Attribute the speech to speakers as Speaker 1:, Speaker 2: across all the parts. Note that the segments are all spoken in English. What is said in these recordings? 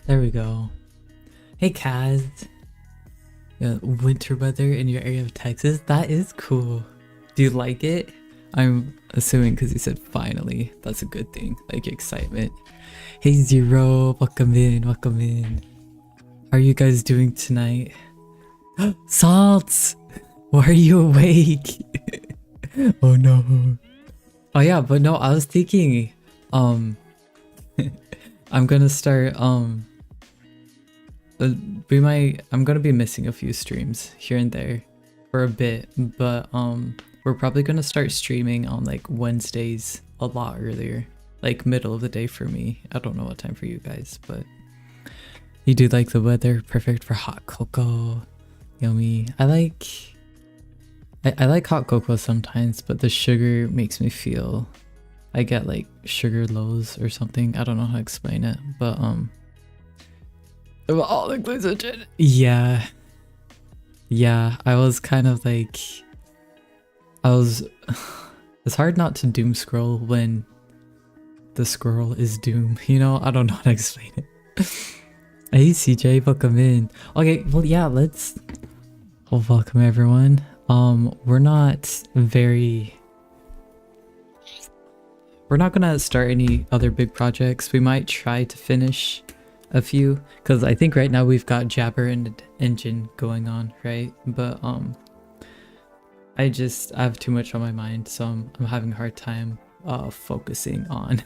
Speaker 1: There we go. Hey Kaz. Winter weather in your area of Texas? That is cool. Do you like it? I'm assuming because you said finally. That's a good thing. Like excitement. Hey Zero, welcome in, welcome in. How are you guys doing tonight? Salts! Why are you awake? Oh no. Oh yeah, but no, I was thinking, I'm gonna start, I'm gonna be missing a few streams here and there for a bit, but we're probably gonna start streaming on like Wednesdays a lot earlier, like middle of the day for me. I don't know what time for you guys, but you do like the weather, perfect for hot cocoa. Yummy. I like hot cocoa sometimes, but the sugar makes me feel, I get like sugar lows or something. I don't know how to explain it, but all the glycogen. Yeah, I was kind of like, it's hard not to doom scroll when the scroll is doom, you know? I don't know how to explain it. Hey CJ, welcome in. Okay, well yeah, well, welcome everyone. We're not gonna start any other big projects. We might try to finish a few, because I think right now we've got Jabber and Engine going on, right? But I have too much on my mind, so I'm having a hard time focusing on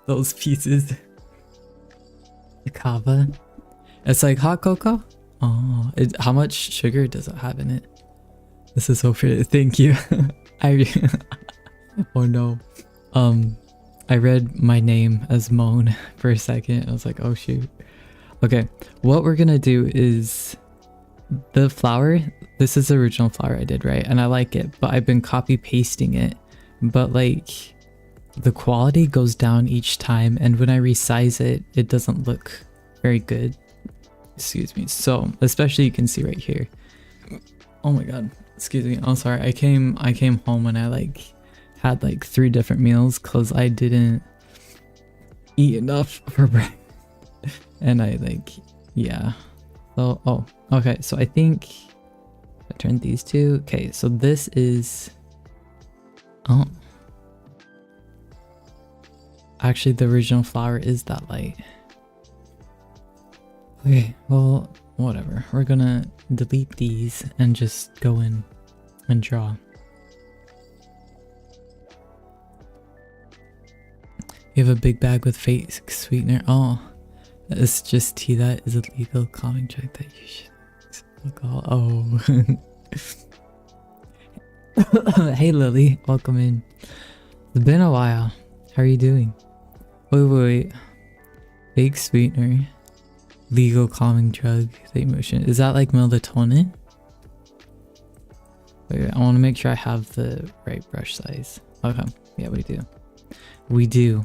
Speaker 1: those pieces. The kava. It's like hot cocoa? Oh, how much sugar does it have in it? This is so pretty. Thank you. Oh no. I read my name as Moan for a second. I was like, oh shoot. Okay, what we're gonna do is the flower. This is the original flower I did, right? And I like it, but I've been copy pasting it. But like the quality goes down each time, and when I resize it, it doesn't look very good. Excuse me. So especially you can see right here. Oh my god. Excuse me. I'm sorry. I came home and I like had like 3 different meals because I didn't eat enough for breakfast. And I like, yeah. So, oh, okay. So I think I turned these two. Okay. So this is, oh, actually the original flower is that light. Okay. Well, whatever. We're gonna delete these and just go in and draw. You have a big bag with fake sweetener. Oh, it's just tea that is a legal calming drug that you should alcohol. Oh. Hey Lily, welcome in. It's been a while. How are you doing? Wait. Fake sweetener. Legal calming drug, the emotion. Is that like melatonin? Wait, I want to make sure I have the right brush size. Okay, yeah, we do. We do.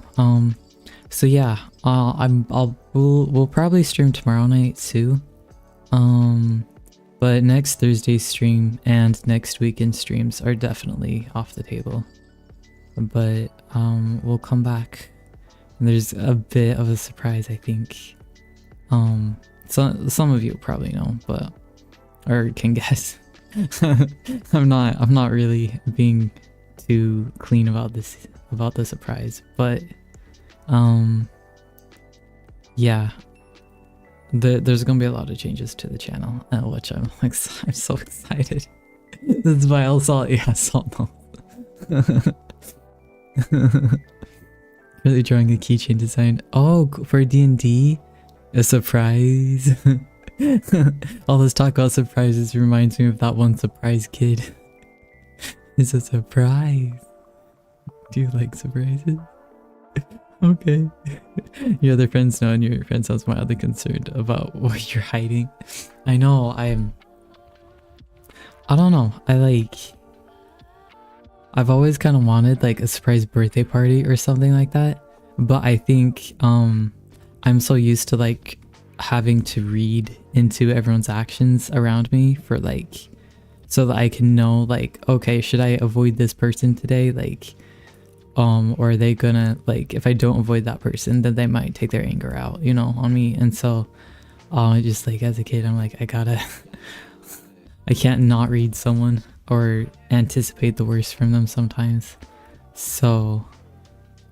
Speaker 1: So yeah, we'll probably stream tomorrow night too. But next Thursday's stream and next weekend streams are definitely off the table. But we'll come back. And there's a bit of a surprise, I think. Some of you probably know, but or can guess. I'm not really being too clean about the surprise, but yeah, there's gonna be a lot of changes to the channel, which I'm so excited. This is why salt, yeah, salt no. Really drawing a keychain design. Oh, for D&D. A surprise. All this talk about surprises reminds me of that one surprise kid. It's a surprise. Do you like surprises? Okay. Your other friends know, and your friend sounds mildly concerned about what you're hiding. I know, I don't know. I've always kind of wanted like a surprise birthday party or something like that. But I think I'm so used to like having to read into everyone's actions around me for like, so that I can know like, okay, should I avoid this person today? Like, or are they gonna, like, if I don't avoid that person, then they might take their anger out, you know, on me. And so just like as a kid, I'm like, I gotta I can't not read someone or anticipate the worst from them sometimes. So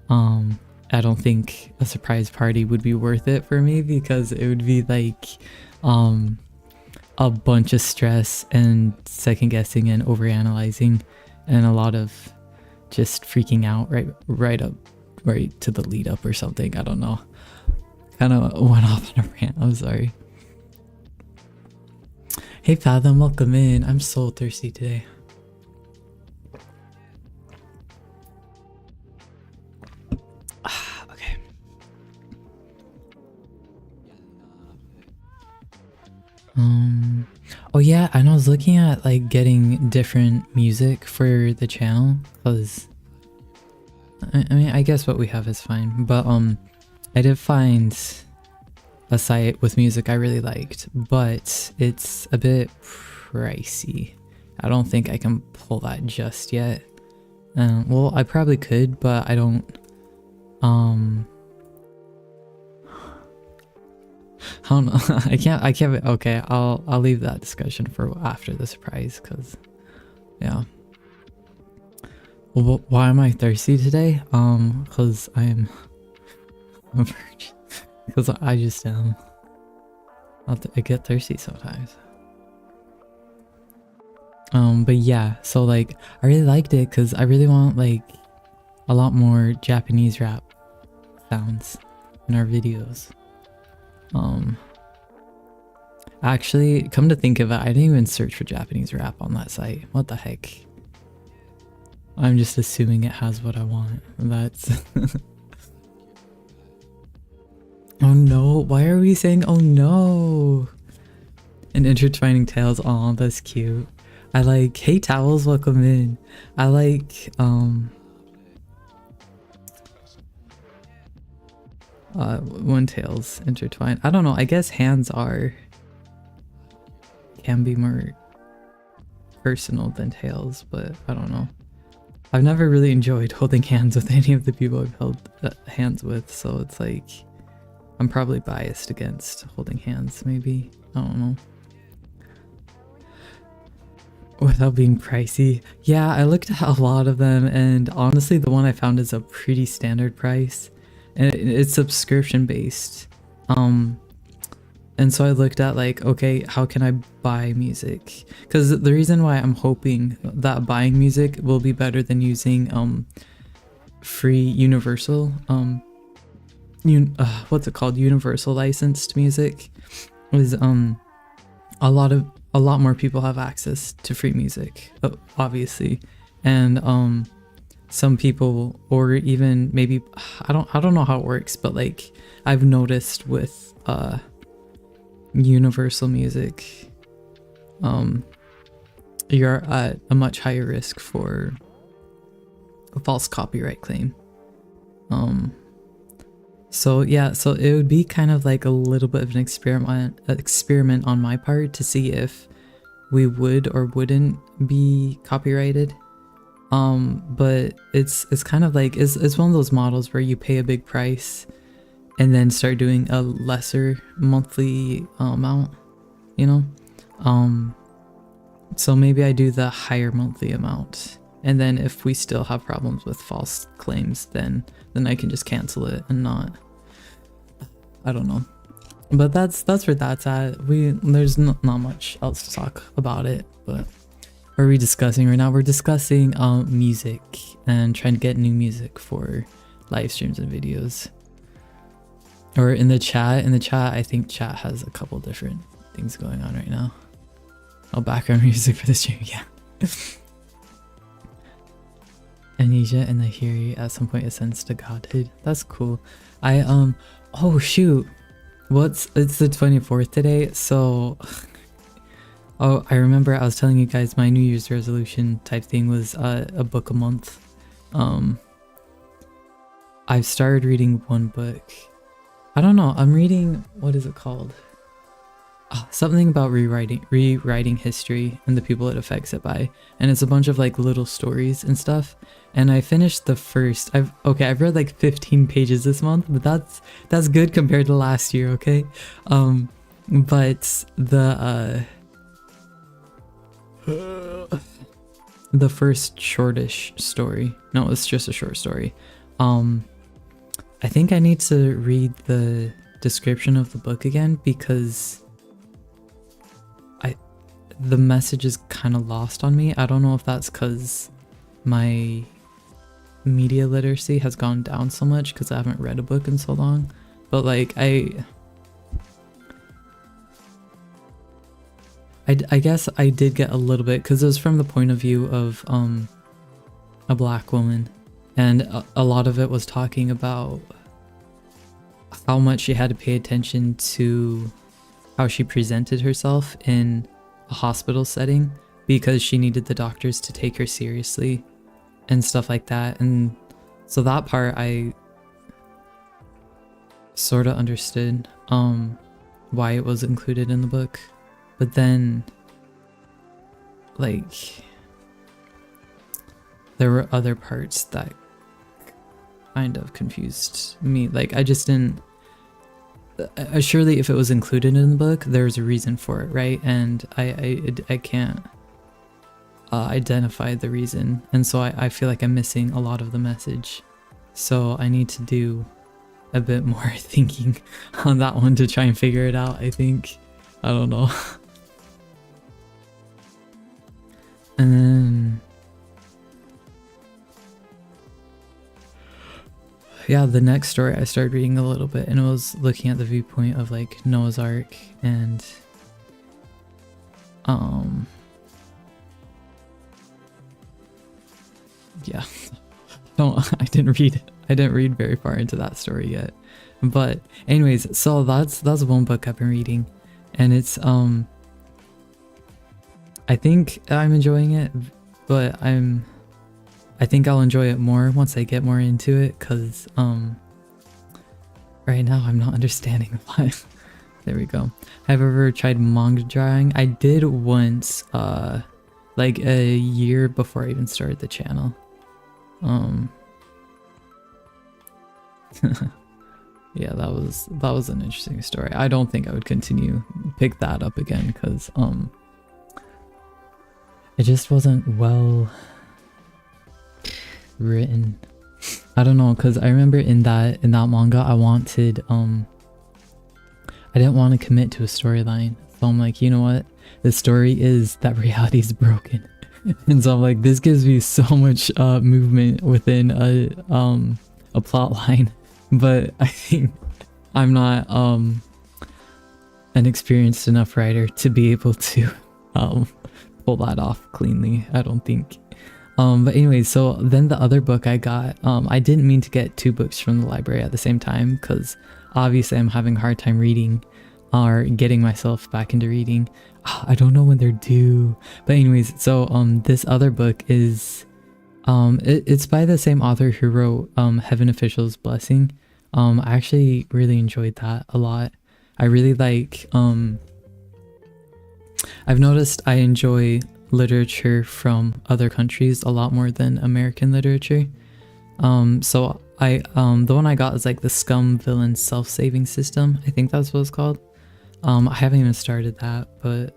Speaker 1: I don't think a surprise party would be worth it for me, because it would be like a bunch of stress and second guessing and overanalyzing and a lot of just freaking out right to the lead up or something. I don't know. Kind of went off on a rant. I'm sorry. Hey Fathom, welcome in. I'm so thirsty today. Okay. Oh yeah, and I was looking at like getting different music for the channel, because I mean, I guess what we have is fine, but I did find a site with music I really liked, but it's a bit pricey. I don't think I can pull that just yet. Well, I probably could, but I don't. I don't know. I can't. Okay, I'll leave that discussion for after the surprise, cause yeah. Well, why am I thirsty today? Cause I'm a virgin. Cause I just am. I get thirsty sometimes. But yeah, so like I really liked it because I really want like a lot more Japanese rap sounds in our videos. Actually, come to think of it, I didn't even search for Japanese rap on that site. What the heck? I'm just assuming it has what I want. That's oh no, why are we saying oh no? And intertwining tales. Oh, that's cute. I like, hey towels, welcome in. I like one tails intertwined. I don't know, I guess hands can be more personal than tails, but I don't know. I've never really enjoyed holding hands with any of the people I've held hands with, so it's like I'm probably biased against holding hands, maybe. I don't know. Without being pricey. Yeah, I looked at a lot of them, and honestly the one I found is a pretty standard price, and it's subscription based. And so I looked at like, okay, how can I buy music? Because the reason why I'm hoping that buying music will be better than using free universal what's it called, universal licensed music, is a lot more people have access to free music, obviously, and some people, or even maybe I don't know how it works, but like I've noticed with universal music, you're at a much higher risk for a false copyright claim. So yeah, so it would be kind of like a little bit of an experiment on my part to see if we would or wouldn't be copyrighted. But it's kind of like, it's one of those models where you pay a big price and then start doing a lesser monthly amount, you know? So maybe I do the higher monthly amount, and then if we still have problems with false claims, then I can just cancel it and not, I don't know. But that's where that's at. There's not much else to talk about it. But what are we discussing right now? We're discussing music and trying to get new music for live streams and videos. Or in the chat. I think chat has a couple different things going on right now. Oh, background music for the stream, yeah. Amnesia and the Hiri at some point ascends to godhood. That's cool. Oh shoot. It's the 24th today, so oh, I remember I was telling you guys my New Year's resolution type thing was a book a month. I've started reading one book. I don't know, I'm reading, what is it called? something about rewriting history and the people it affects it by, and it's a bunch of like little stories and stuff. And I finished the first. I've read like 15 pages this month, but that's good compared to last year. Okay, but the first shortish story. No, it's just a short story. I think I need to read the description of the book again because the message is kind of lost on me. I don't know if that's because my media literacy has gone down so much because I haven't read a book in so long, but like I guess I did get a little bit because it was from the point of view of a black woman, and a lot of it was talking about how much she had to pay attention to how she presented herself in a hospital setting because she needed the doctors to take her seriously and stuff like that. And so that part I sort of understood why it was included in the book, but then like there were other parts that kind of confused me. Like I just didn't surely if it was included in the book there's a reason for it, right? And I can't identify the reason, and so I feel like I'm missing a lot of the message. So I need to do a bit more thinking on that one to try and figure it out, I think. I don't know. And then yeah, the next story I started reading a little bit, and it was looking at the viewpoint of like Noah's Ark, and yeah. I didn't read very far into that story yet. But anyways, so that's one book I've been reading, and it's I think I'm enjoying it, but I think I'll enjoy it more once I get more into it, because right now I'm not understanding why. There we go. Have I ever tried manga drawing? I did once, like a year before I even started the channel. Yeah, that was an interesting story. I don't think I would pick that up again, because it just wasn't well written. I don't know, because I remember in that manga I wanted I didn't want to commit to a storyline, so I'm like, you know what, the story is that reality is broken. And so I'm like, this gives me so much movement within a plot line, but I think I'm not an experienced enough writer to be able to pull that off cleanly, I don't think. But anyway, so then the other book I got, I didn't mean to get two books from the library at the same time, because obviously I'm having a hard time reading or getting myself back into reading. I don't know when they're due. But anyways, so this other book is it's by the same author who wrote Heaven Official's Blessing. I actually really enjoyed that a lot. I really like I've noticed I enjoy literature from other countries a lot more than American literature. So the one I got is like the Scum Villain Self-Saving System. I think that's what it's called. I haven't even started that, but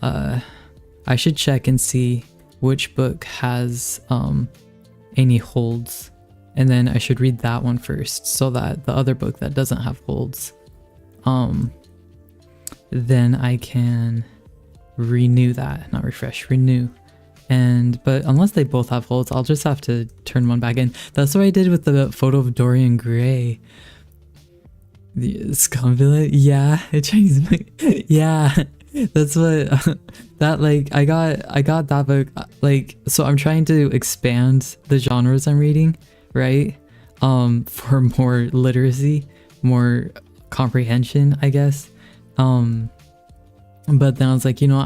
Speaker 1: I should check and see which book has any holds, and then I should read that one first, so that the other book that doesn't have holds, then I can renew that, not refresh, renew. But unless they both have holds, I'll just have to turn one back in. That's what I did with the photo of Dorian Gray. The Scum Villain, yeah, Chinese book. Yeah, that's what that, like, I got that book, like, so I'm trying to expand the genres I'm reading, right? For more literacy, more comprehension, I guess. But then I was like, you know,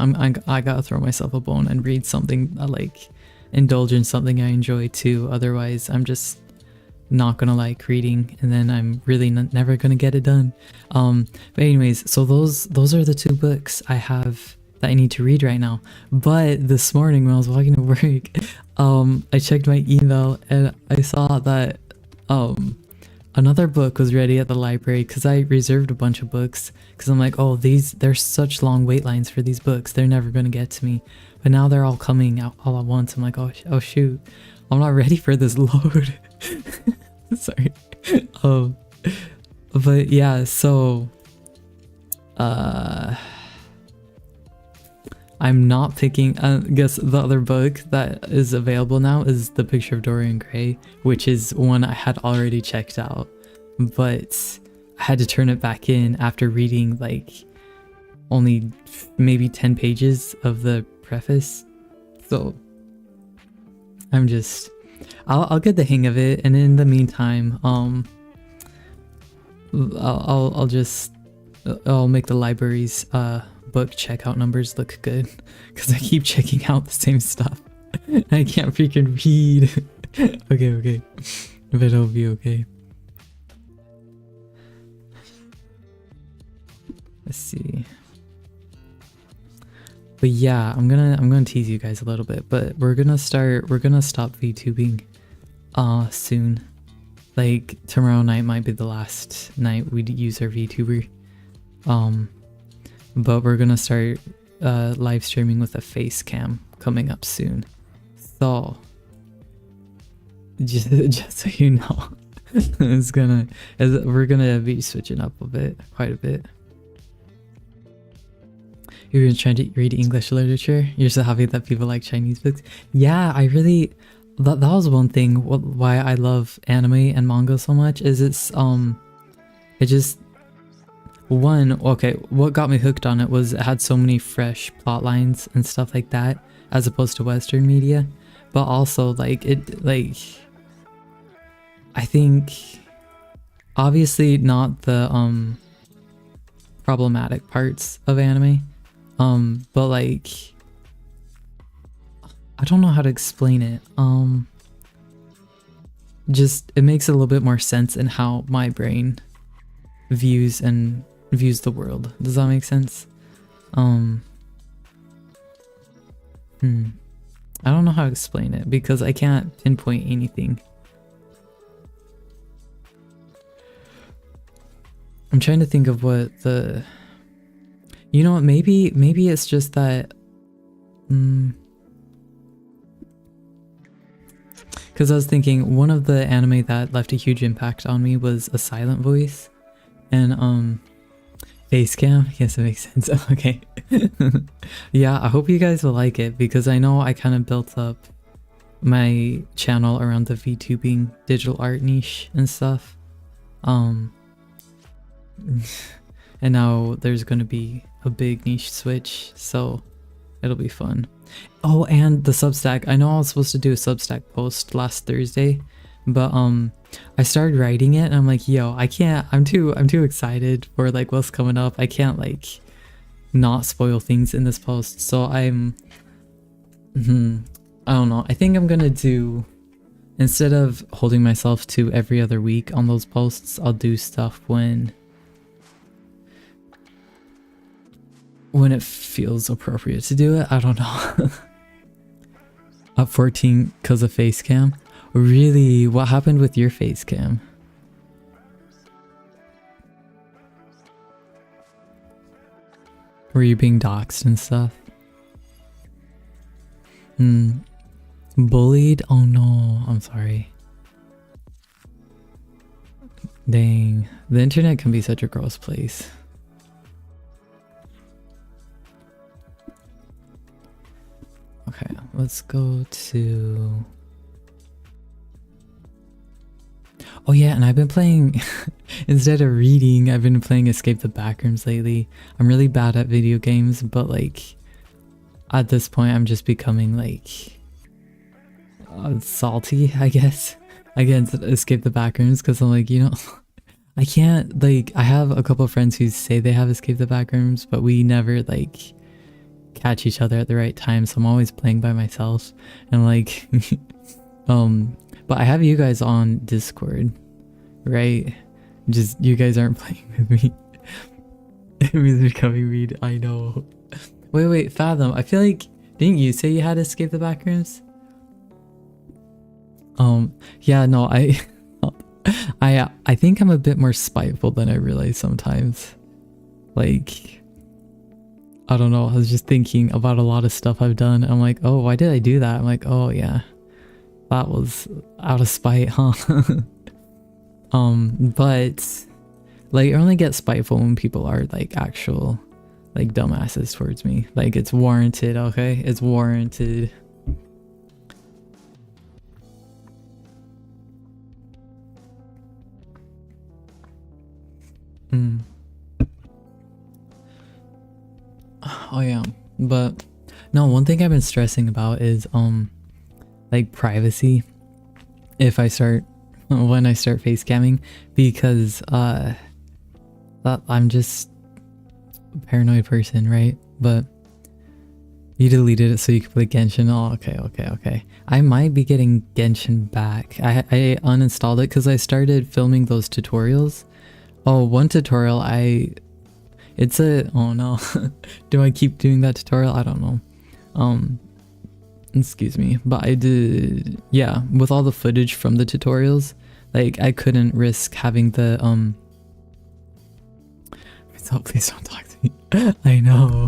Speaker 1: I gotta throw myself a bone and read something, like indulge in something I enjoy too. Otherwise, I'm just not gonna like reading, and then I'm really never gonna get it done. But anyways, so those are the 2 books I have that I need to read right now. But this morning when I was walking to work, I checked my email and I saw that another book was ready at the library, because I reserved a bunch of books because I'm like, oh, there's such long wait lines for these books, they're never gonna get to me. But now they're all coming out all at once. I'm like, oh shoot, I'm not ready for this load. Sorry. But yeah, so I'm not picking. I guess the other book that is available now is The Picture of Dorian Gray, which is one I had already checked out, but I had to turn it back in after reading like only maybe 10 pages of the preface. So I'm just, I'll get the hang of it, and in the meantime, I'll make the library's book checkout numbers look good, because I keep checking out the same stuff. I can't freaking read. Okay, but it'll be okay. Let's see. But yeah, I'm gonna tease you guys a little bit, but we're gonna stop VTubing soon. Like tomorrow night might be the last night we'd use our VTuber. But we're gonna start live streaming with a face cam coming up soon. So just so you know, we're gonna be switching up quite a bit. You're trying to read English literature? You're so happy that people like Chinese books? Yeah, I really, that was one thing why I love anime and manga so much, is it just, what got me hooked on it was it had so many fresh plot lines and stuff like that, as opposed to Western media. But also I think, obviously not the problematic parts of anime, but like, I don't know how to explain it. Just, it makes a little bit more sense in how my brain views the world. Does that make sense? I don't know how to explain it because I can't pinpoint anything. I'm trying to think of what the, you know what, maybe it's just that, because I was thinking one of the anime that left a huge impact on me was A Silent Voice, and face cam. Yes, it makes sense. Okay. Yeah, I hope you guys will like it, because I know I kind of built up my channel around the VTubing digital art niche and stuff, and now there's gonna be a big niche switch, so it'll be fun. Oh, and the Substack. I know I was supposed to do a Substack post last Thursday, but I started writing it and I'm like, yo, I can't, I'm too excited for like what's coming up. I can't like not spoil things in this post. So I'm I don't know. I think I'm gonna do, instead of holding myself to every other week on those posts, I'll do stuff when it feels appropriate to do it. I don't know. Up 14 because of face cam. Really? What happened with your face cam? Were you being doxxed and stuff? Bullied? Oh no, I'm sorry. Dang, the internet can be such a gross place. Okay, let's go to... Oh yeah, and I've been playing, instead of reading, I've been playing Escape the Backrooms lately. I'm really bad at video games, but like, at this point I'm just becoming like, salty, I guess, against Escape the Backrooms, because I'm like, you know, I can't, like, I have a couple of friends who say they have Escape the Backrooms, but we never like catch each other at the right time, so I'm always playing by myself, and like, But I have you guys on Discord, right? Just you guys aren't playing with me. Everything's becoming weird. I know. Wait, Fathom. I feel like, didn't you say you had to escape the backrooms? Yeah, no, I think I'm a bit more spiteful than I realize sometimes. Like, I don't know, I was just thinking about a lot of stuff I've done. I'm like, oh, why did I do that? I'm like, oh yeah, that was out of spite, huh? But like, I only get spiteful when people are like actual like dumbasses towards me. Like, it's warranted, okay? It's warranted. Oh yeah, but no, one thing I've been stressing about is like privacy if I start when I start face camming, because that I'm just a paranoid person, right? But you deleted it so you could play Genshin. Oh, okay. I might be getting Genshin back. I uninstalled it because I started filming those tutorials. Oh, one tutorial oh no. Do I keep doing that tutorial? I don't know. Excuse me, but I did, yeah, with all the footage from the tutorials, like I couldn't risk having the so please don't talk to me. I know.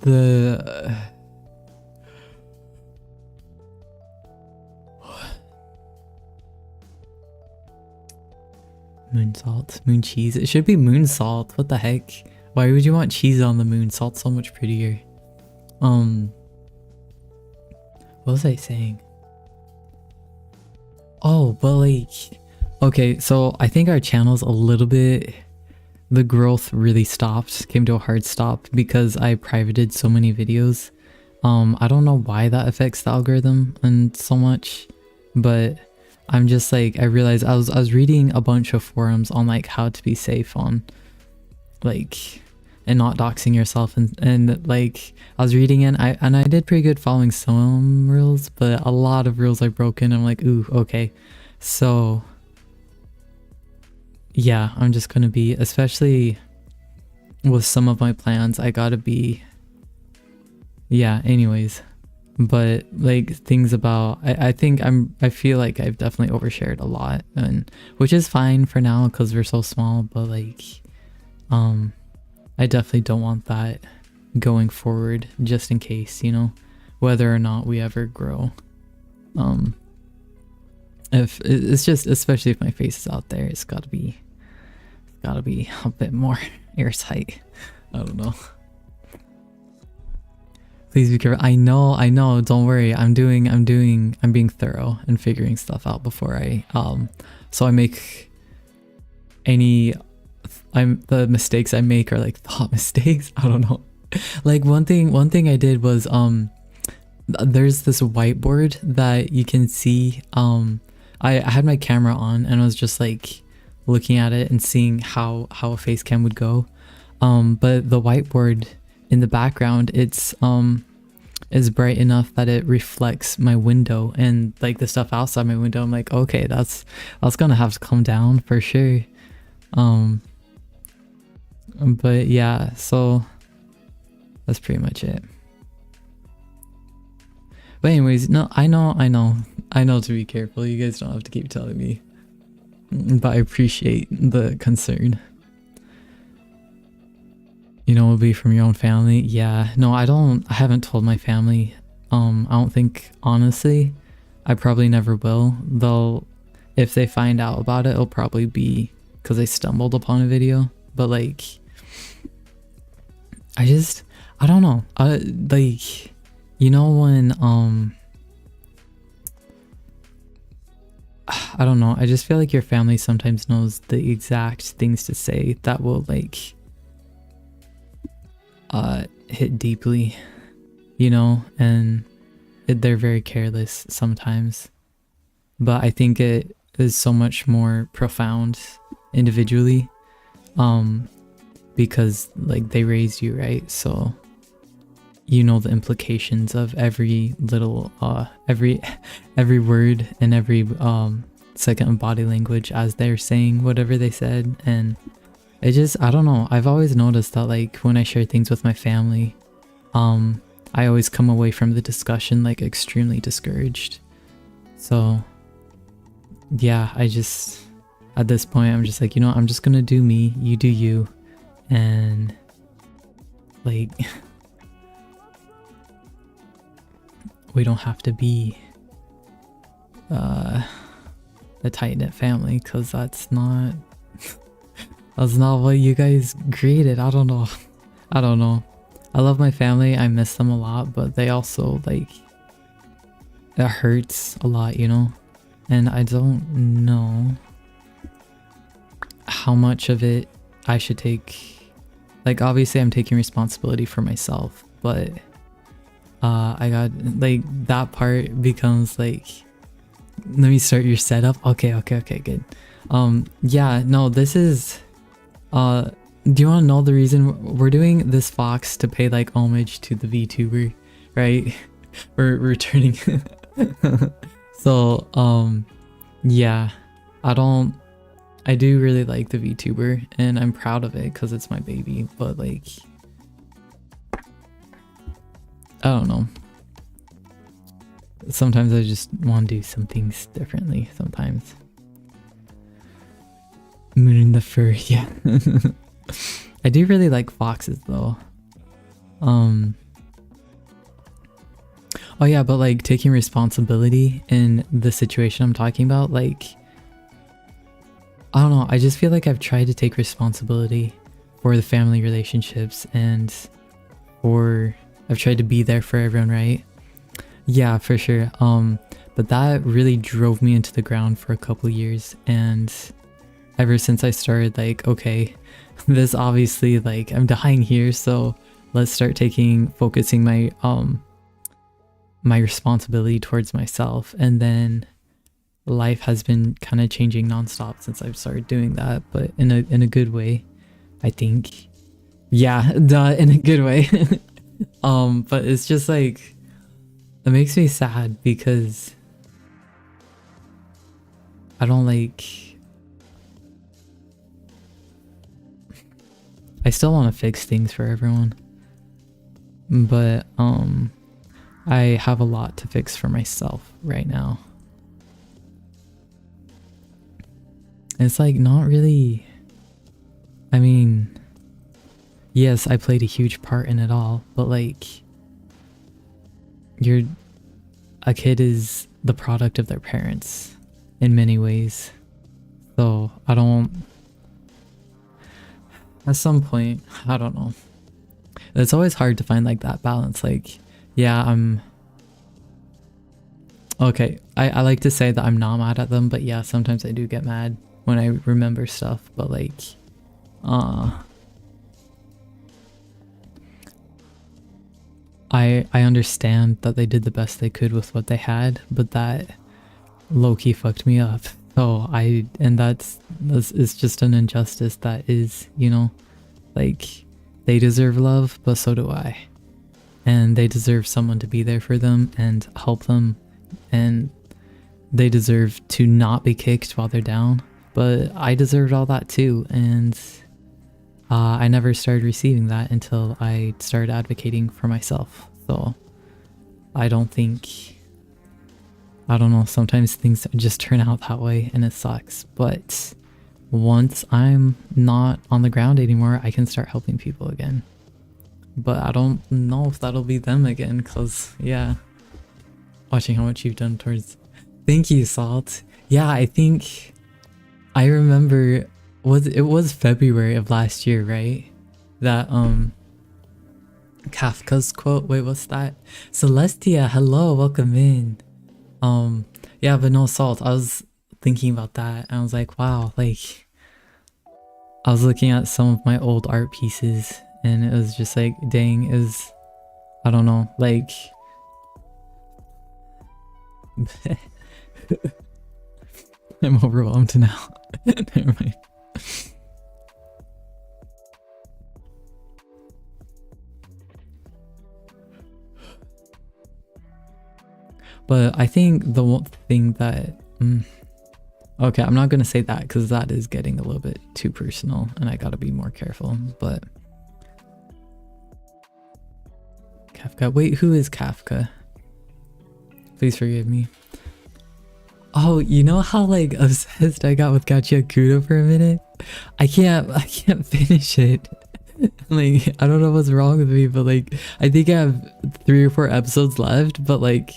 Speaker 1: The moon salt, moon cheese. It should be moon salt. What the heck? Why would you want cheese on the moon? Salt's so much prettier. What was I saying? Oh, but like, okay, so I think our channel's a little bit, the growth really stopped, came to a hard stop because I privated so many videos. I don't know why that affects the algorithm and so much, but I'm just like, I realized I was reading a bunch of forums on like how to be safe on like, and not doxing yourself, and like I was reading it, and I did pretty good following some rules, but a lot of rules I broke in. I'm like, ooh, okay. So yeah, I'm just gonna be, especially with some of my plans, I gotta be, yeah, anyways. But like things about, I feel like I've definitely overshared a lot, and which is fine for now because we're so small, but like I definitely don't want that going forward, just in case, you know, whether or not we ever grow. If it's just, especially if my face is out there, it's gotta be a bit more airtight. I don't know. Please be careful. I know, don't worry. I'm being thorough and figuring stuff out before so I make the mistakes I make are like thought mistakes. I don't know. Like one thing I did was there's this whiteboard that you can see. I had my camera on and I was just like looking at it and seeing how a face cam would go. But the whiteboard in the background, it's is bright enough that it reflects my window and like the stuff outside my window. I'm like, okay, that's gonna have to come down for sure. But yeah, so that's pretty much it. But anyways, no, I know to be careful. You guys don't have to keep telling me, but I appreciate the concern. You know, it'll be from your own family. Yeah, no, I haven't told my family. I don't think, honestly, I probably never will. If they find out about it, it'll probably be because they stumbled upon a video. But like, I don't know. Like, you know, when, I don't know. I just feel like your family sometimes knows the exact things to say that will like, hit deeply, you know, and they're very careless sometimes, but I think it is so much more profound individually, because like they raised you, right? So you know the implications of every little every word and every second of body language as they're saying whatever they said. And it just, I don't know, I've always noticed that like when I share things with my family, I always come away from the discussion like extremely discouraged. So yeah, I just, at this point I'm just like, you know, I'm just gonna do me, you do you, and like we don't have to be a tight-knit family, because that's not what you guys created. I don't know. I love my family, I miss them a lot, but they also like, it hurts a lot, you know? And I don't know how much of it I should take. Like, obviously I'm taking responsibility for myself, but I got like, that part becomes like, let me start your setup. Okay, good. Yeah, no, this is do you want to know the reason we're doing this Fox? To pay like homage to the VTuber, right? We're returning. So yeah, I do really like the VTuber and I'm proud of it because it's my baby, but like, I don't know, sometimes I just want to do some things differently sometimes. Moon in the fur, yeah. I do really like foxes though. Oh yeah, but like taking responsibility in the situation I'm talking about, like, I don't know, I just feel like I've tried to take responsibility for the family relationships and I've tried to be there for everyone, right? Yeah, for sure. But that really drove me into the ground for a couple years, and ever since I started like, okay, this obviously, like, I'm dying here, so let's start focusing my my responsibility towards myself. And then life has been kind of changing nonstop since I've started doing that, but in a good way, I think. Yeah, duh, in a good way. But it's just like, it makes me sad because I don't like, I still want to fix things for everyone, but I have a lot to fix for myself right now. It's like not really, I mean, yes, I played a huge part in it all, but like, a kid is the product of their parents in many ways. So at some point, I don't know. It's always hard to find like that balance. Like, yeah, okay, I like to say that I'm not mad at them, but yeah, sometimes I do get mad when I remember stuff, but like, I understand that they did the best they could with what they had, but that low-key fucked me up. So it's just an injustice that is, you know, like, they deserve love, but so do I. And they deserve someone to be there for them and help them, and they deserve to not be kicked while they're down, but I deserved all that too, and I never started receiving that until I started advocating for myself. So I don't know, sometimes things just turn out that way and it sucks, but once I'm not on the ground anymore, I can start helping people again. But I don't know if that'll be them again, because yeah, watching how much you've done towards, thank you, Salt. Yeah, I think I remember, it was February of last year, right? That Kafka's quote, wait, what's that? Celestia, hello, welcome in. Yeah, but no, Salt, I was thinking about that and I was like, wow, like, I was looking at some of my old art pieces and it was just like, dang, I don't know, like, I'm overwhelmed now. Never mind. But I think the one thing that okay, I'm not gonna say that because that is getting a little bit too personal and I gotta be more careful. But Kafka, wait, who is Kafka? Please forgive me. Oh, you know how like obsessed I got with Gachiakudo for a minute? I can't finish it. Like, I don't know what's wrong with me, but like I think I have 3 or 4 episodes left, but like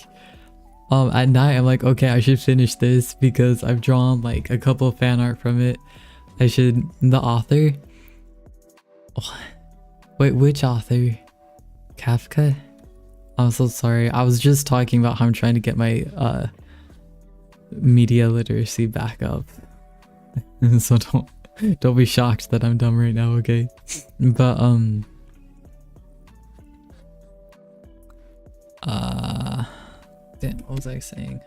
Speaker 1: at night I'm like, okay, I should finish this because I've drawn like a couple of fan art from it. The author? Wait, which author? Kafka? I'm so sorry. I was just talking about how I'm trying to get my media literacy back up. So don't be shocked that I'm dumb right now, okay? But damn, what was I saying?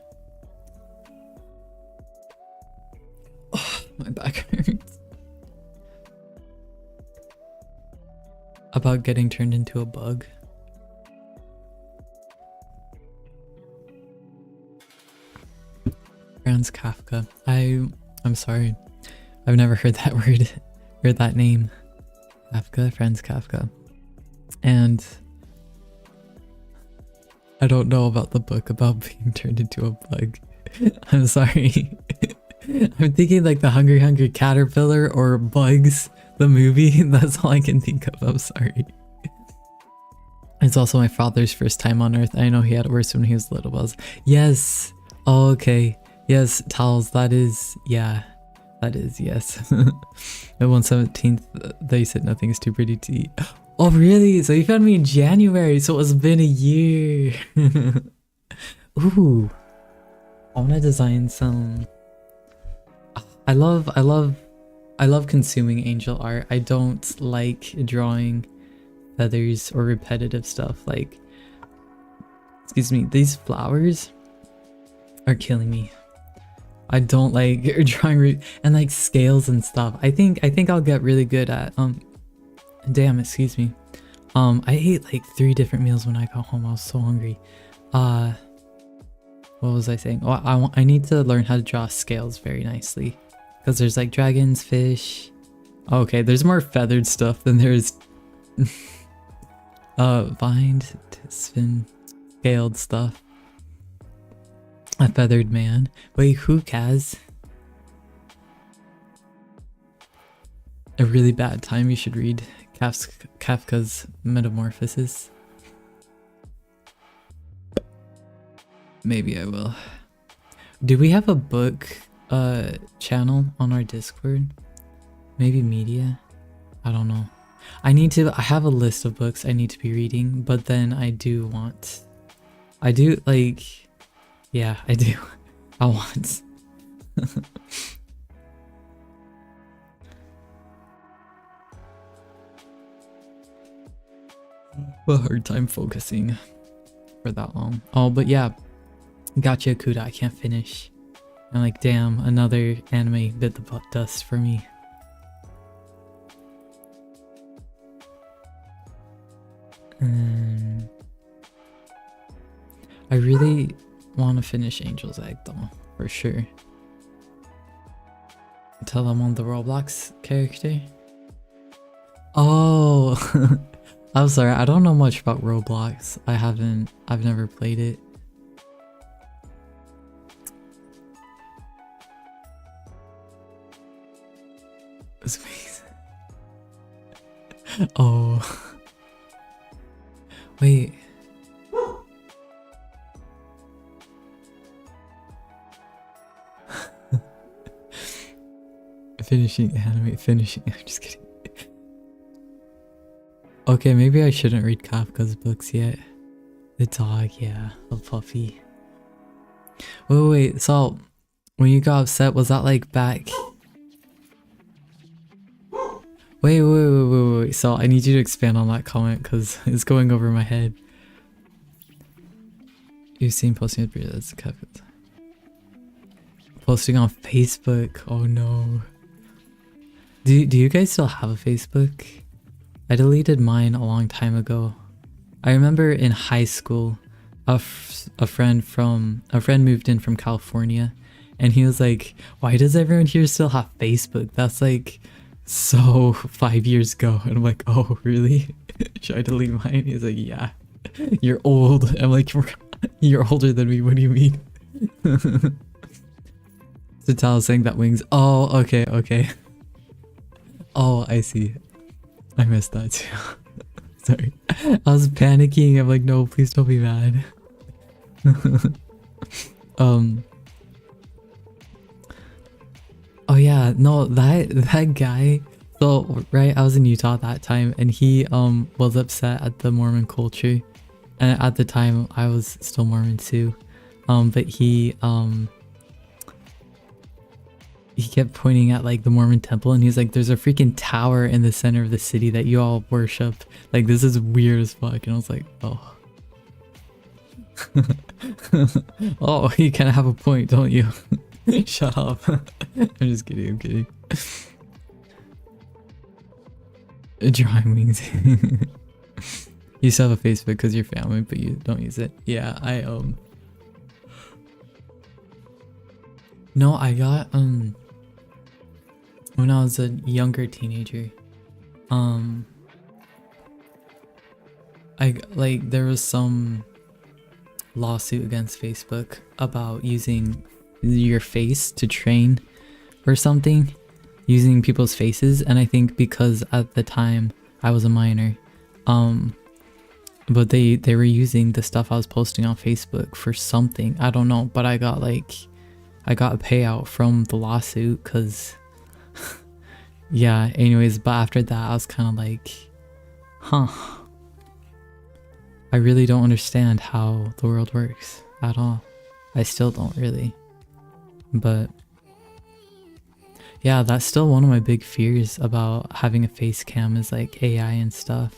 Speaker 1: Oh, my back hurts. About getting turned into a bug. Franz Kafka. I'm sorry. I've never heard that word or that name. Kafka, Franz Kafka. And I don't know about the book about being turned into a bug. I'm sorry. I'm thinking like the Hungry Caterpillar or Bugs, the movie. That's all I can think of. I'm sorry. It's also my father's first time on Earth. I know he had it worse when he was little. Buzz. Yes. Oh, okay. Yes, towels. That is, yeah. That is, yes. At 1/17th, they said nothing is too pretty to eat. Oh, really? So you found me in January, so it's been a year. Ooh. I want to design some... I love consuming angel art. I don't like drawing feathers or repetitive stuff. Like, excuse me, these flowers are killing me. I don't like drawing and like scales and stuff. I think I'll get really good at damn, excuse me. I ate like 3 different meals when I got home. I was so hungry. What was I saying? Oh, I need to learn how to draw scales very nicely. Because there's like dragons, fish. Oh, okay, there's more feathered stuff than there's vined, spin, scaled stuff. A feathered man. Wait, who, Kaz? A really bad time. You should read Kafka's Metamorphosis. Maybe I will. Do we have a book channel on our Discord? Maybe media? I don't know. I have a list of books I need to be reading, but then I do like, yeah, I do. I want. A hard time focusing for that long. Oh, but yeah, Gotcha Kuda, I can't finish. I'm like, damn, another anime bit the butt dust for me. I really want to finish Angel's Egg though, for sure. Until I'm on the Roblox character. Oh, I'm sorry, I don't know much about Roblox. I've never played it. It's amazing. Oh. Wait. Finishing anime, finishing. I'm just kidding. Okay, maybe I shouldn't read Kafka's books yet. The dog, yeah, the puppy. Wait, so when you got upset, was that like back? Wait. So I need you to expand on that comment because it's going over my head. You've seen posting with that's Kevin. Posting on Facebook. Oh no. Do you guys still have a Facebook? I deleted mine a long time ago. I remember in high school, I a friend moved in from California, and he was like, why does everyone here still have Facebook? That's like so 5 years ago. And I'm like, oh really? Should I delete mine? He's like, yeah, you're old. I'm like, you're older than me, what do you mean? So Tal saying that wings. Oh, okay. Oh, I see. I missed that too. Sorry. I was panicking. I'm like, no, please don't be mad. Oh yeah, no, that guy. So right, I was in Utah at that time, and he was upset at the Mormon culture, and at the time I was still Mormon too. But he kept pointing at like the Mormon temple, and he's like, there's a freaking tower in the center of the city that you all worship. Like, this is weird as fuck. And I was like, oh. Oh, you kind of have a point, don't you? Shut up. I'm just kidding, I'm kidding. Drawing wings. You still have a Facebook because you're family, but you don't use it. Yeah, no, I got when I was a younger teenager, there was some lawsuit against Facebook about using your face to train or something, using people's faces. And I think because at the time I was a minor, but they were using the stuff I was posting on Facebook for something, I don't know, but I got a payout from the lawsuit because yeah, anyways. But after that I was kind of like, huh, I really don't understand how the world works at all. I still don't really. But yeah, that's still one of my big fears about having a face cam is like AI and stuff.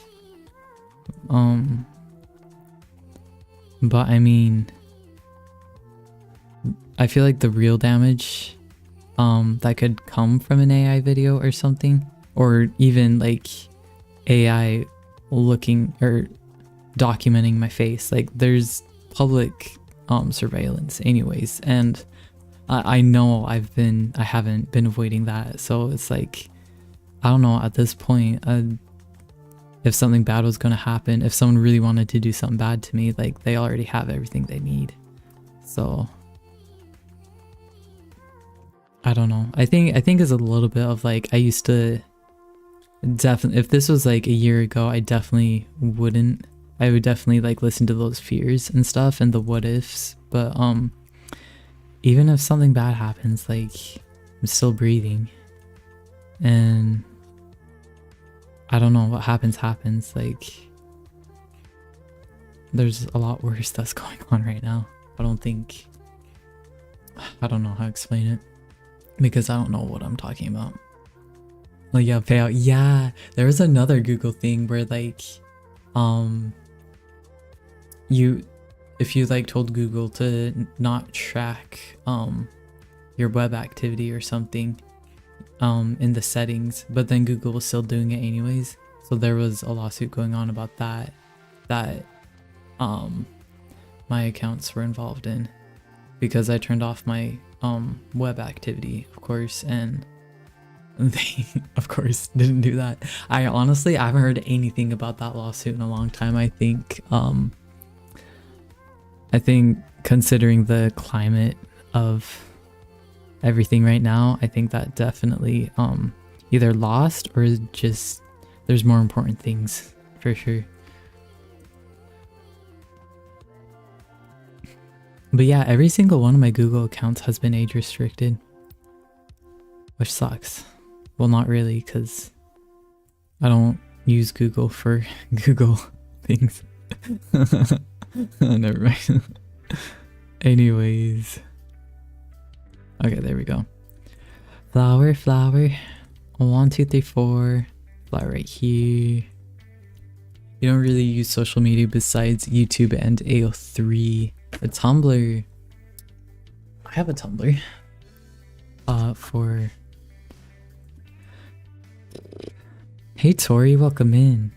Speaker 1: But I mean, I feel like the real damage that could come from an AI video or something, or even like AI looking or documenting my face, like there's public surveillance anyways, and I know I haven't been avoiding that. So it's like, I don't know, at this point, if something bad was going to happen, if someone really wanted to do something bad to me, like they already have everything they need. So I don't know. I think it's a little bit of like, I used to definitely, if this was like a year ago, I would definitely like listen to those fears and stuff and the what ifs. But even if something bad happens, like I'm still breathing, and I don't know, what happens. Like there's a lot worse that's going on right now. I don't know how to explain it, because I don't know what I'm talking about. Like, yeah, payout. Yeah, there was another Google thing where like if you like told Google to not track your web activity or something in the settings, but then Google was still doing it anyways. So there was a lawsuit going on about that my accounts were involved in, because I turned off my web activity, of course, and they of course didn't do that. I haven't heard anything about that lawsuit in a long time. I think considering the climate of everything right now, I think that definitely either lost or just there's more important things for sure. But yeah, every single one of my Google accounts has been age restricted, which sucks. Well, not really, because I don't use Google for Google things. Never mind. Anyways. Okay, there we go. Flower. 1, 2, 3, 4. Flower right here. You don't really use social media besides YouTube and AO3. A Tumblr. I have a Tumblr. For... Hey Tori, welcome in.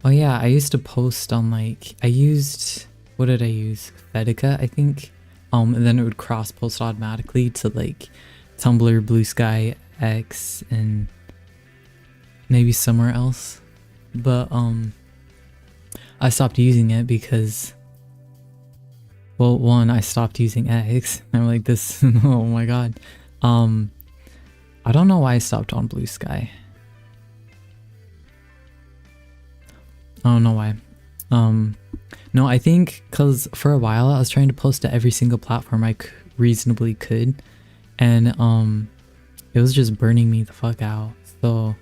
Speaker 1: Oh yeah, I used to post on like, I used, what did I use? Fedica, I think. And then it would cross post automatically to like Tumblr, Blue Sky, X, and maybe somewhere else. But I stopped using it because, well, one, I stopped using X. I'm like this, oh my god. I don't know why I stopped on Blue Sky. I don't know why. No, I think because for a while I was trying to post to every single platform I reasonably could, and it was just burning me the fuck out. So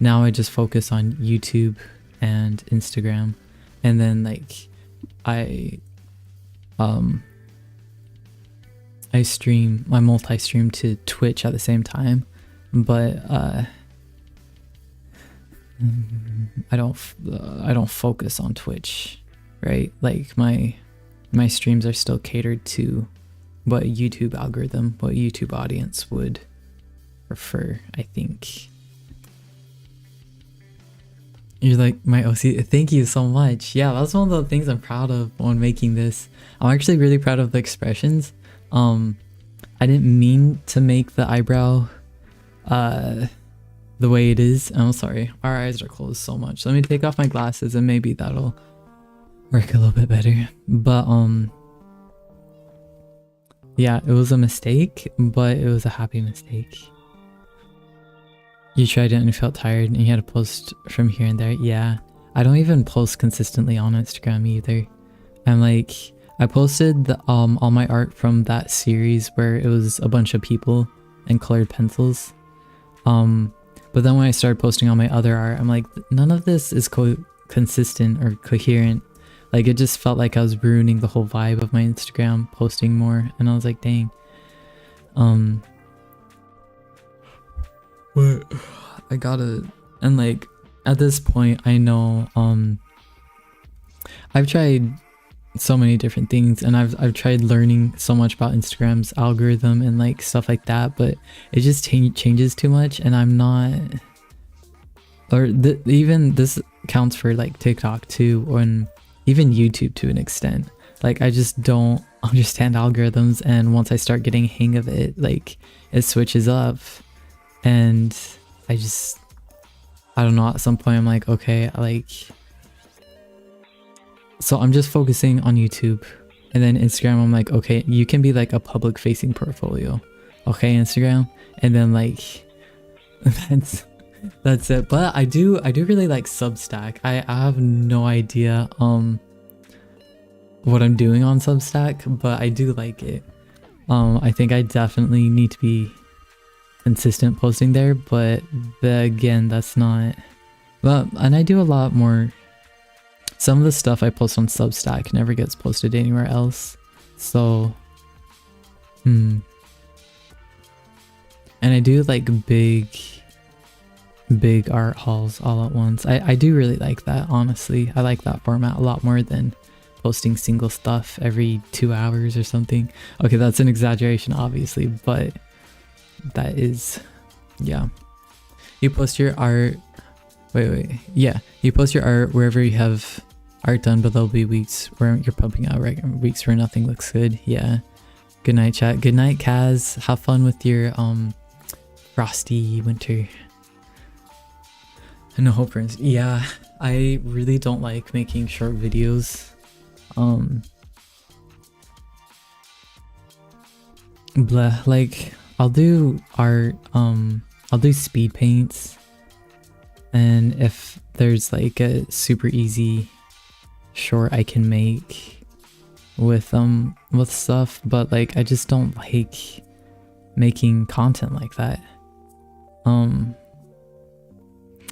Speaker 1: now I just focus on YouTube and Instagram, and then like I stream, I multi-stream to Twitch at the same time, but I don't focus on Twitch, right? Like my streams are still catered to what YouTube algorithm, what YouTube audience would prefer, I think. You're like my OC. Thank you so much. Yeah, that's one of the things I'm proud of when making this. I'm actually really proud of the expressions. I didn't mean to make the eyebrow the way it is. I'm sorry, our eyes are closed so much. Let me take off my glasses and maybe that'll work a little bit better. But yeah, it was a mistake, but it was a happy mistake. You tried it and you felt tired and you had to post from here and there. Yeah, I don't even post consistently on Instagram either. I'm like, I posted the, all my art from that series where it was a bunch of people and colored pencils. But then when I started posting all my other art, I'm like, none of this is consistent or coherent. Like, it just felt like I was ruining the whole vibe of my Instagram posting more. And I was like, dang. But I gotta, and like, at this point, I know, I've tried so many different things, and I've tried learning so much about Instagram's algorithm and like stuff like that, but it just changes too much, and I'm not, or even this counts for like TikTok too, and even YouTube to an extent. Like, I just don't understand algorithms, and once I start getting a hang of it, like, it switches up, and I don't know, at some point I'm like, okay, like, so I'm just focusing on YouTube, and then Instagram I'm like, okay, you can be like a public facing portfolio, okay, Instagram, and then like that's it. But I do really like Substack. I have no idea what I'm doing on Substack, but I do like it. I think I definitely need to be consistent posting there, but again, that's not, well, and I do a lot more. Some of the stuff I post on Substack never gets posted anywhere else. So, and I do like big art hauls all at once. I do really like that, honestly. I like that format a lot more than posting single stuff every 2 hours or something. Okay, that's an exaggeration, obviously, but that is, yeah. You post your art, yeah, you post your art wherever you have art done, but there'll be weeks where you're pumping out weeks where nothing looks good. Yeah. Good night, chat. Good night, Kaz. Have fun with your frosty winter. No hope, friends. Yeah, I really don't like making short videos. Blah, like, I'll do art, I'll do speed paints, and if there's like a super easy short I can make with stuff, but like, I just don't like making content like that.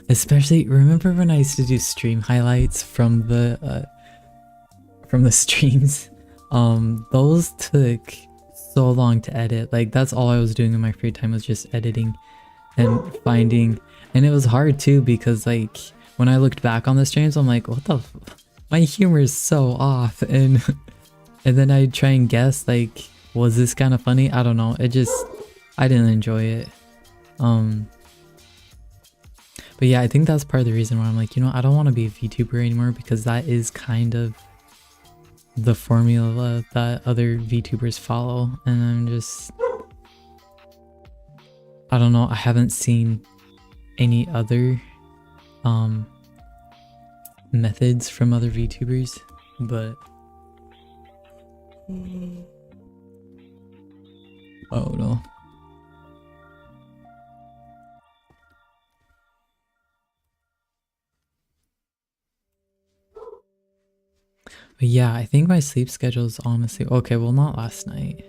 Speaker 1: Especially, remember when I used to do stream highlights from the streams? Those took so long to edit. Like, that's all I was doing in my free time, was just editing and finding, and it was hard too, because like, when I looked back on the streams, I'm like, what the my humor is so off, and then I try and guess, like, was this kind of funny? I don't know, it just, I didn't enjoy it. But But yeah, I think that's part of the reason why I'm like, you know, I don't want to be a VTuber anymore, because that is kind of the formula that other VTubers follow. And I'm just, I don't know, I haven't seen any other methods from other VTubers, but oh no. But yeah, I think my sleep schedule is honestly okay. Well, not last night,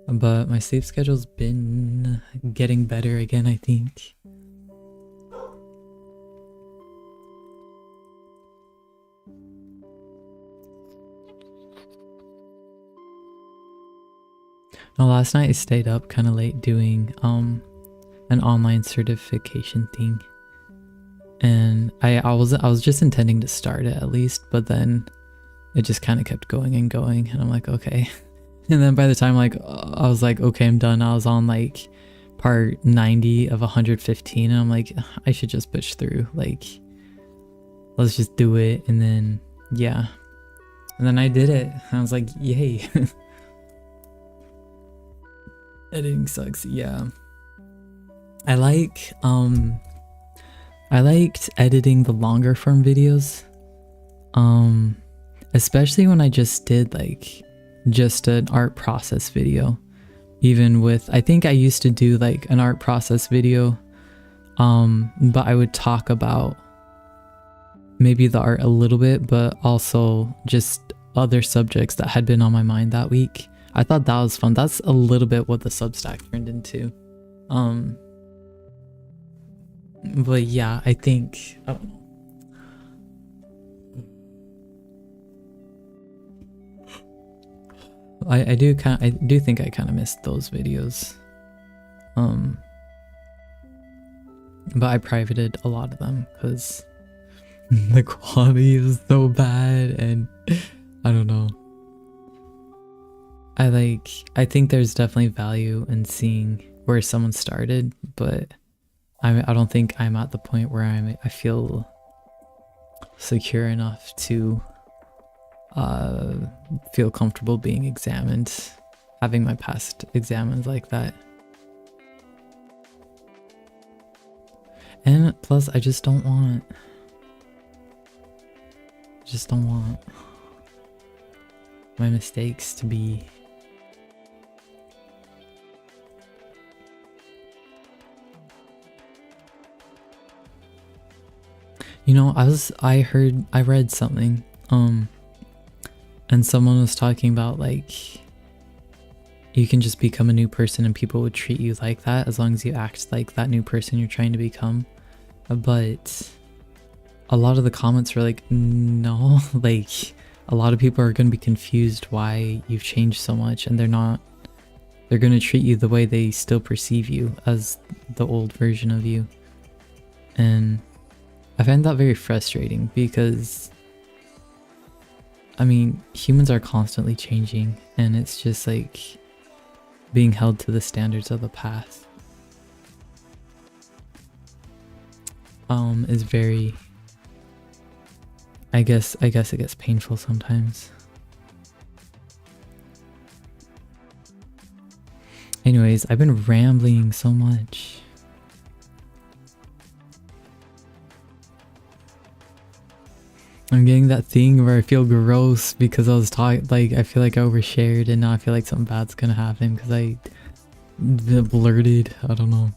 Speaker 1: but my sleep schedule's been getting better again, I think. No, last night I stayed up kind of late doing an online certification thing, and I was just intending to start it at least, but then it just kind of kept going and going, and I'm like, okay. And then by the time like I was like, okay, I'm done, I was on like part 90 of 115, and I'm like, I should just push through, like let's just do it. And then yeah, and then I did it, and I was like, yay. Editing sucks. Yeah, I liked editing the longer form videos, especially when I just did like just an art process video. Even with, I think I used to do like an art process video, but I would talk about maybe the art a little bit, but also just other subjects that had been on my mind that week. I thought that was fun. That's a little bit what the Substack turned into. But yeah, I think, I don't know. I do think I kind of missed those videos. But I privated a lot of them because the quality is so bad, and I don't know. I think there's definitely value in seeing where someone started, but I don't think I'm at the point where I feel secure enough to feel comfortable being examined, having my past examined like that. And plus I just don't want my mistakes to be You know, I read something, and someone was talking about like you can just become a new person and people would treat you like that as long as you act like that new person you're trying to become. But a lot of the comments were like, no, like a lot of people are going to be confused why you've changed so much, and they're going to treat you the way they still perceive you as the old version of you. And I find that very frustrating because, I mean, humans are constantly changing, and it's just like being held to the standards of the past is very, I guess it gets painful sometimes. Anyways, I've been rambling so much. I'm getting that thing where I feel gross because I was talking, like, I feel like I overshared, and now I feel like something bad's gonna happen because I blurted. I don't know.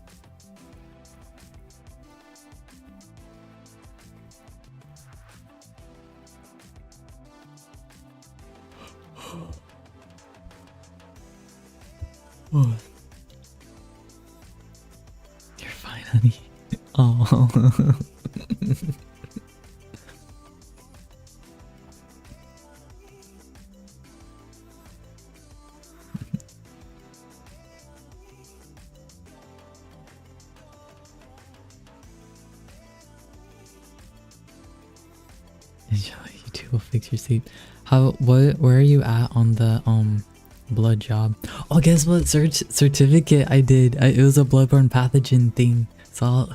Speaker 1: Oh. You're fine, honey. Oh. YouTube will fix your sleep. Where are you at on the blood job? Oh, guess what certificate I did? It was a bloodborne pathogen thing. So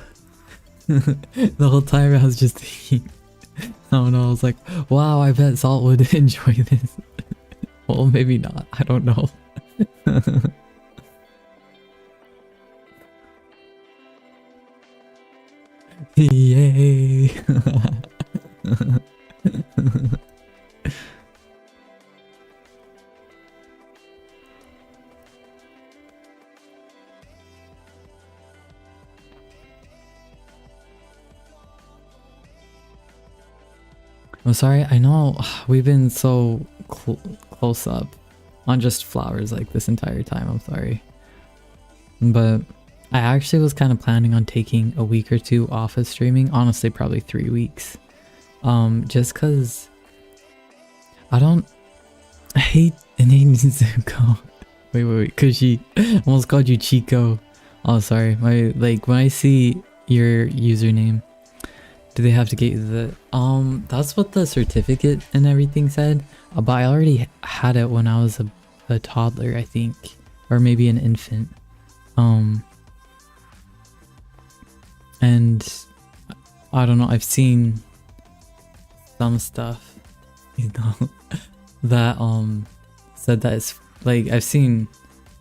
Speaker 1: The whole time I was just thinking, I don't know, I was like, wow, I bet Salt would enjoy this. Well, maybe not, I don't know. Yay! I'm sorry, I know we've been so close up on just flowers like this entire time, I'm sorry. But I actually was kind of planning on taking a week or two off of streaming, honestly probably 3 weeks. Just cause I hate the name Zuko. Wait, cause she almost called you Chico. Oh sorry, like when I see your username, do they have to get you the that's what the certificate and everything said, but I already had it when I was a toddler, I think, or maybe an infant. And I don't know, I've seen some stuff, you know, that said that it's like, I've seen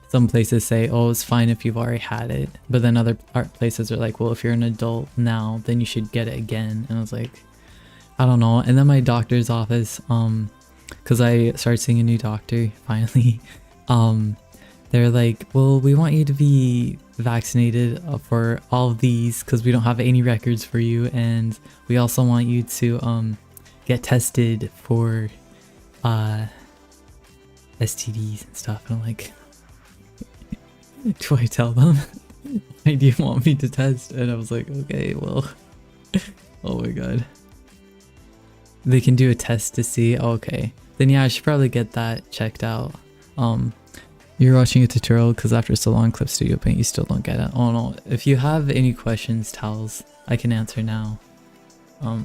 Speaker 1: some places say, oh, it's fine if you've already had it, but then other places are like, well, if you're an adult now, then you should get it again. And I was like, I don't know. And then my doctor's office, because I started seeing a new doctor finally, they're like, well, we want you to be vaccinated for all of these because we don't have any records for you, and we also want you to get tested for STDs and stuff. And I'm like, do I tell them? Why do you want me to test? And I was like, okay, well, oh my god. They can do a test to see. Okay, then yeah, I should probably get that checked out. You're watching a tutorial because after so long Clip Studio Paint you still don't get it. Oh no, if you have any questions, Towels, I can answer now. But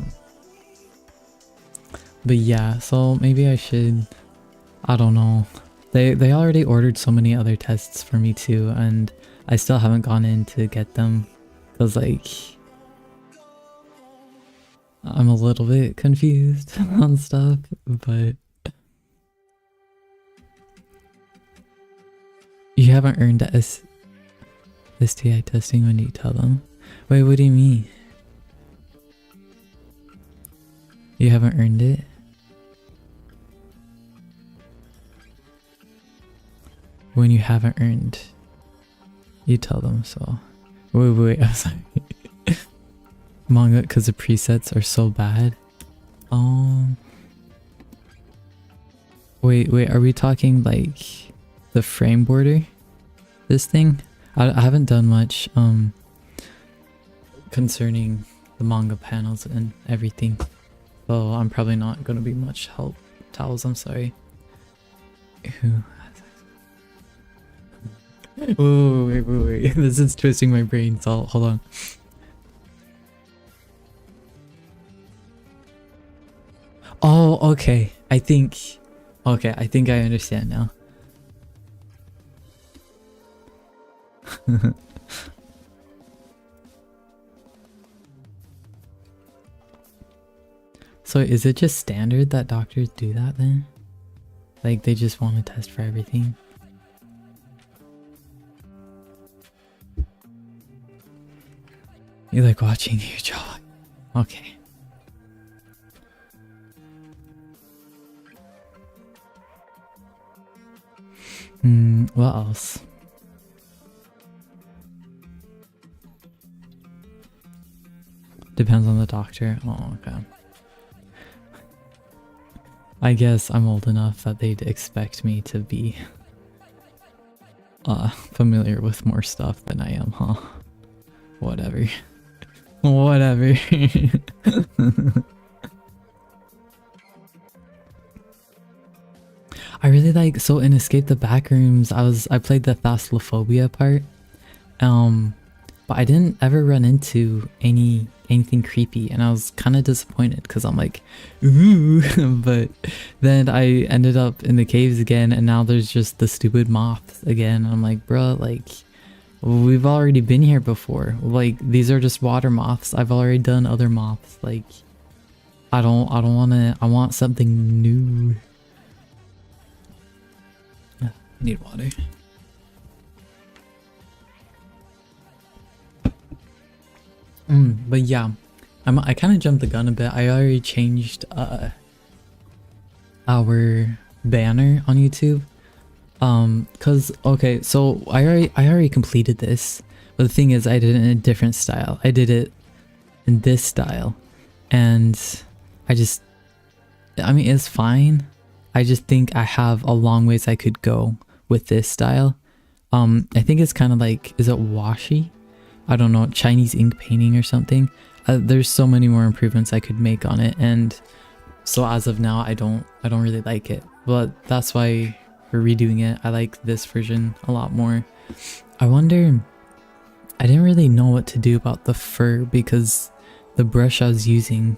Speaker 1: yeah, so maybe I should, I don't know. They already ordered so many other tests for me too, and I still haven't gone in to get them because like I'm a little bit confused on stuff, but you haven't earned the STI testing when you tell them. Wait, what do you mean? You haven't earned it? When you haven't earned, you tell them so. Wait, I'm sorry. Manga, because the presets are so bad. Wait, are we talking like the frame border? This thing? I haven't done much concerning the manga panels and everything, so I'm probably not gonna be much help. Towels, I'm sorry. Wait. This is twisting my brain, so hold on. Oh, okay. I think I understand now. So is it just standard that doctors do that then? Like they just want to test for everything? You like watching you jog? Okay. What else? Depends on the doctor. Oh, okay. I guess I'm old enough that they'd expect me to be familiar with more stuff than I am, huh? Whatever. Whatever. I really like, so in Escape the Backrooms, I played the Thalassophobia part, but I didn't ever run into anything creepy, and I was kind of disappointed because I'm like, ooh, but then I ended up in the caves again, and now there's just the stupid moths again. And I'm like, bruh, like, We've already been here before. Like, these are just water moths. I've already done other moths. Like, I don't wanna, I want something new. I need water. But yeah, I kind of jumped the gun a bit. I already changed our banner on YouTube. Cause okay, so I already completed this, but the thing is, I did it in a different style. I did it in this style, and I mean, it's fine. I just think I have a long ways I could go with this style. I think it's kind of like, is it washi? I don't know, Chinese ink painting or something. There's so many more improvements I could make on it, and so as of now, I don't really like it. But that's why we're redoing it. I like this version a lot more. I wonder, I didn't really know what to do about the fur because the brush I was using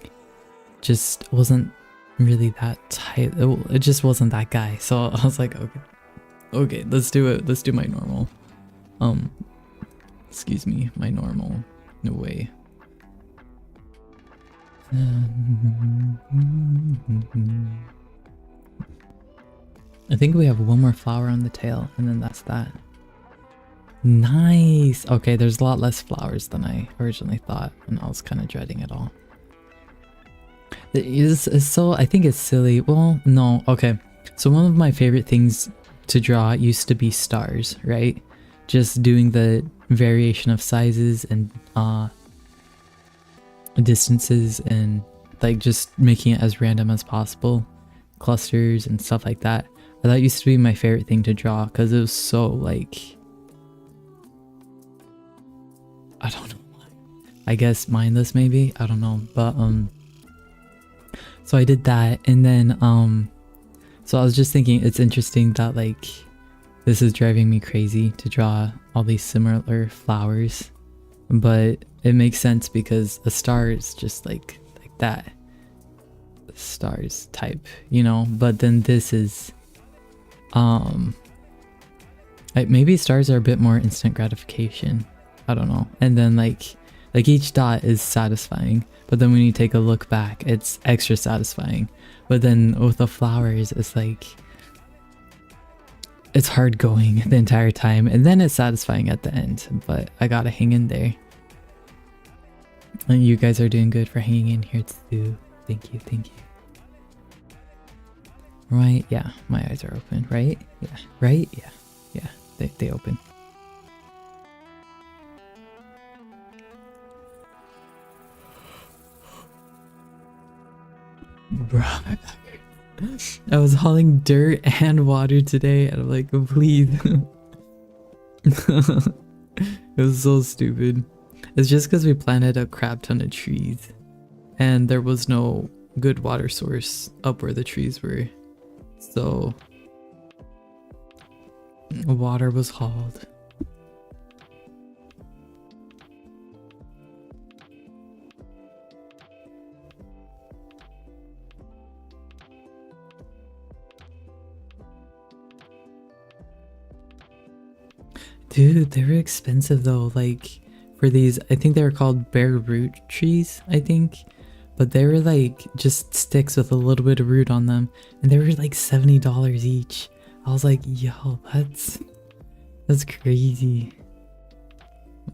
Speaker 1: just wasn't really that tight. It just wasn't that guy. So I was like, okay, let's do it. Let's do my normal. Excuse me, my normal way. I think we have one more flower on the tail, and then that's that. Nice! Okay, there's a lot less flowers than I originally thought, and I was kind of dreading it all. It's so, I think it's silly. Well, no, okay. So one of my favorite things to draw used to be stars, right? Just doing the variation of sizes and distances, and like just making it as random as possible, clusters and stuff like that. That used to be my favorite thing to draw because it was so like, I don't know, I guess mindless maybe, I don't know, but so I did that, and then so I was just thinking it's interesting that like this is driving me crazy to draw all these similar flowers, but it makes sense because a star is just like that, stars type, you know. But then this is maybe stars are a bit more instant gratification, I don't know. And then like each dot is satisfying, but then when you take a look back, it's extra satisfying. But then with the flowers, it's like, it's hard going the entire time, and then it's satisfying at the end. But I gotta hang in there. And you guys are doing good for hanging in here too. Thank you, thank you. Right, yeah, my eyes are open, right? Yeah, right? Yeah, they open. Bro, I was hauling dirt and water today, and I'm like, please. It was so stupid. It's just because we planted a crap ton of trees, and there was no good water source up where the trees were. So water was hauled. Dude, they were expensive though, like for these, I think they were called bare root trees, I think. But they were like just sticks with a little bit of root on them, and they were like $70 each. I was like, yo, that's crazy.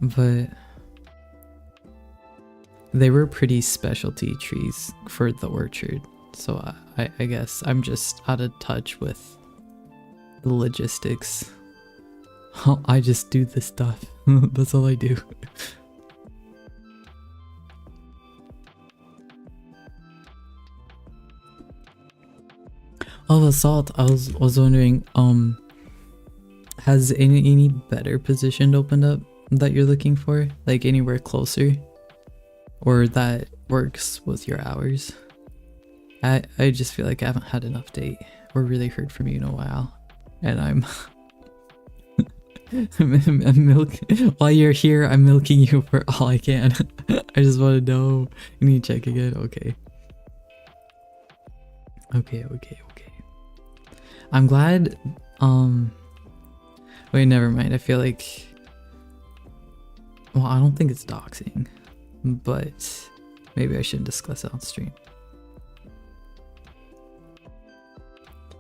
Speaker 1: But they were pretty specialty trees for the orchard, so I guess I'm just out of touch with the logistics. I just do this stuff. That's all I do. Oh, Assault, I was wondering, has any better position opened up that you're looking for? Like anywhere closer? Or that works with your hours? I just feel like I haven't had an update or really heard from you in a while. And I'm while you're here, I'm milking you for all I can. I just want to know. You need to check again. Okay. Okay. I'm glad. Wait, never mind. I feel like well, I don't think it's doxing, but maybe I shouldn't discuss it on stream.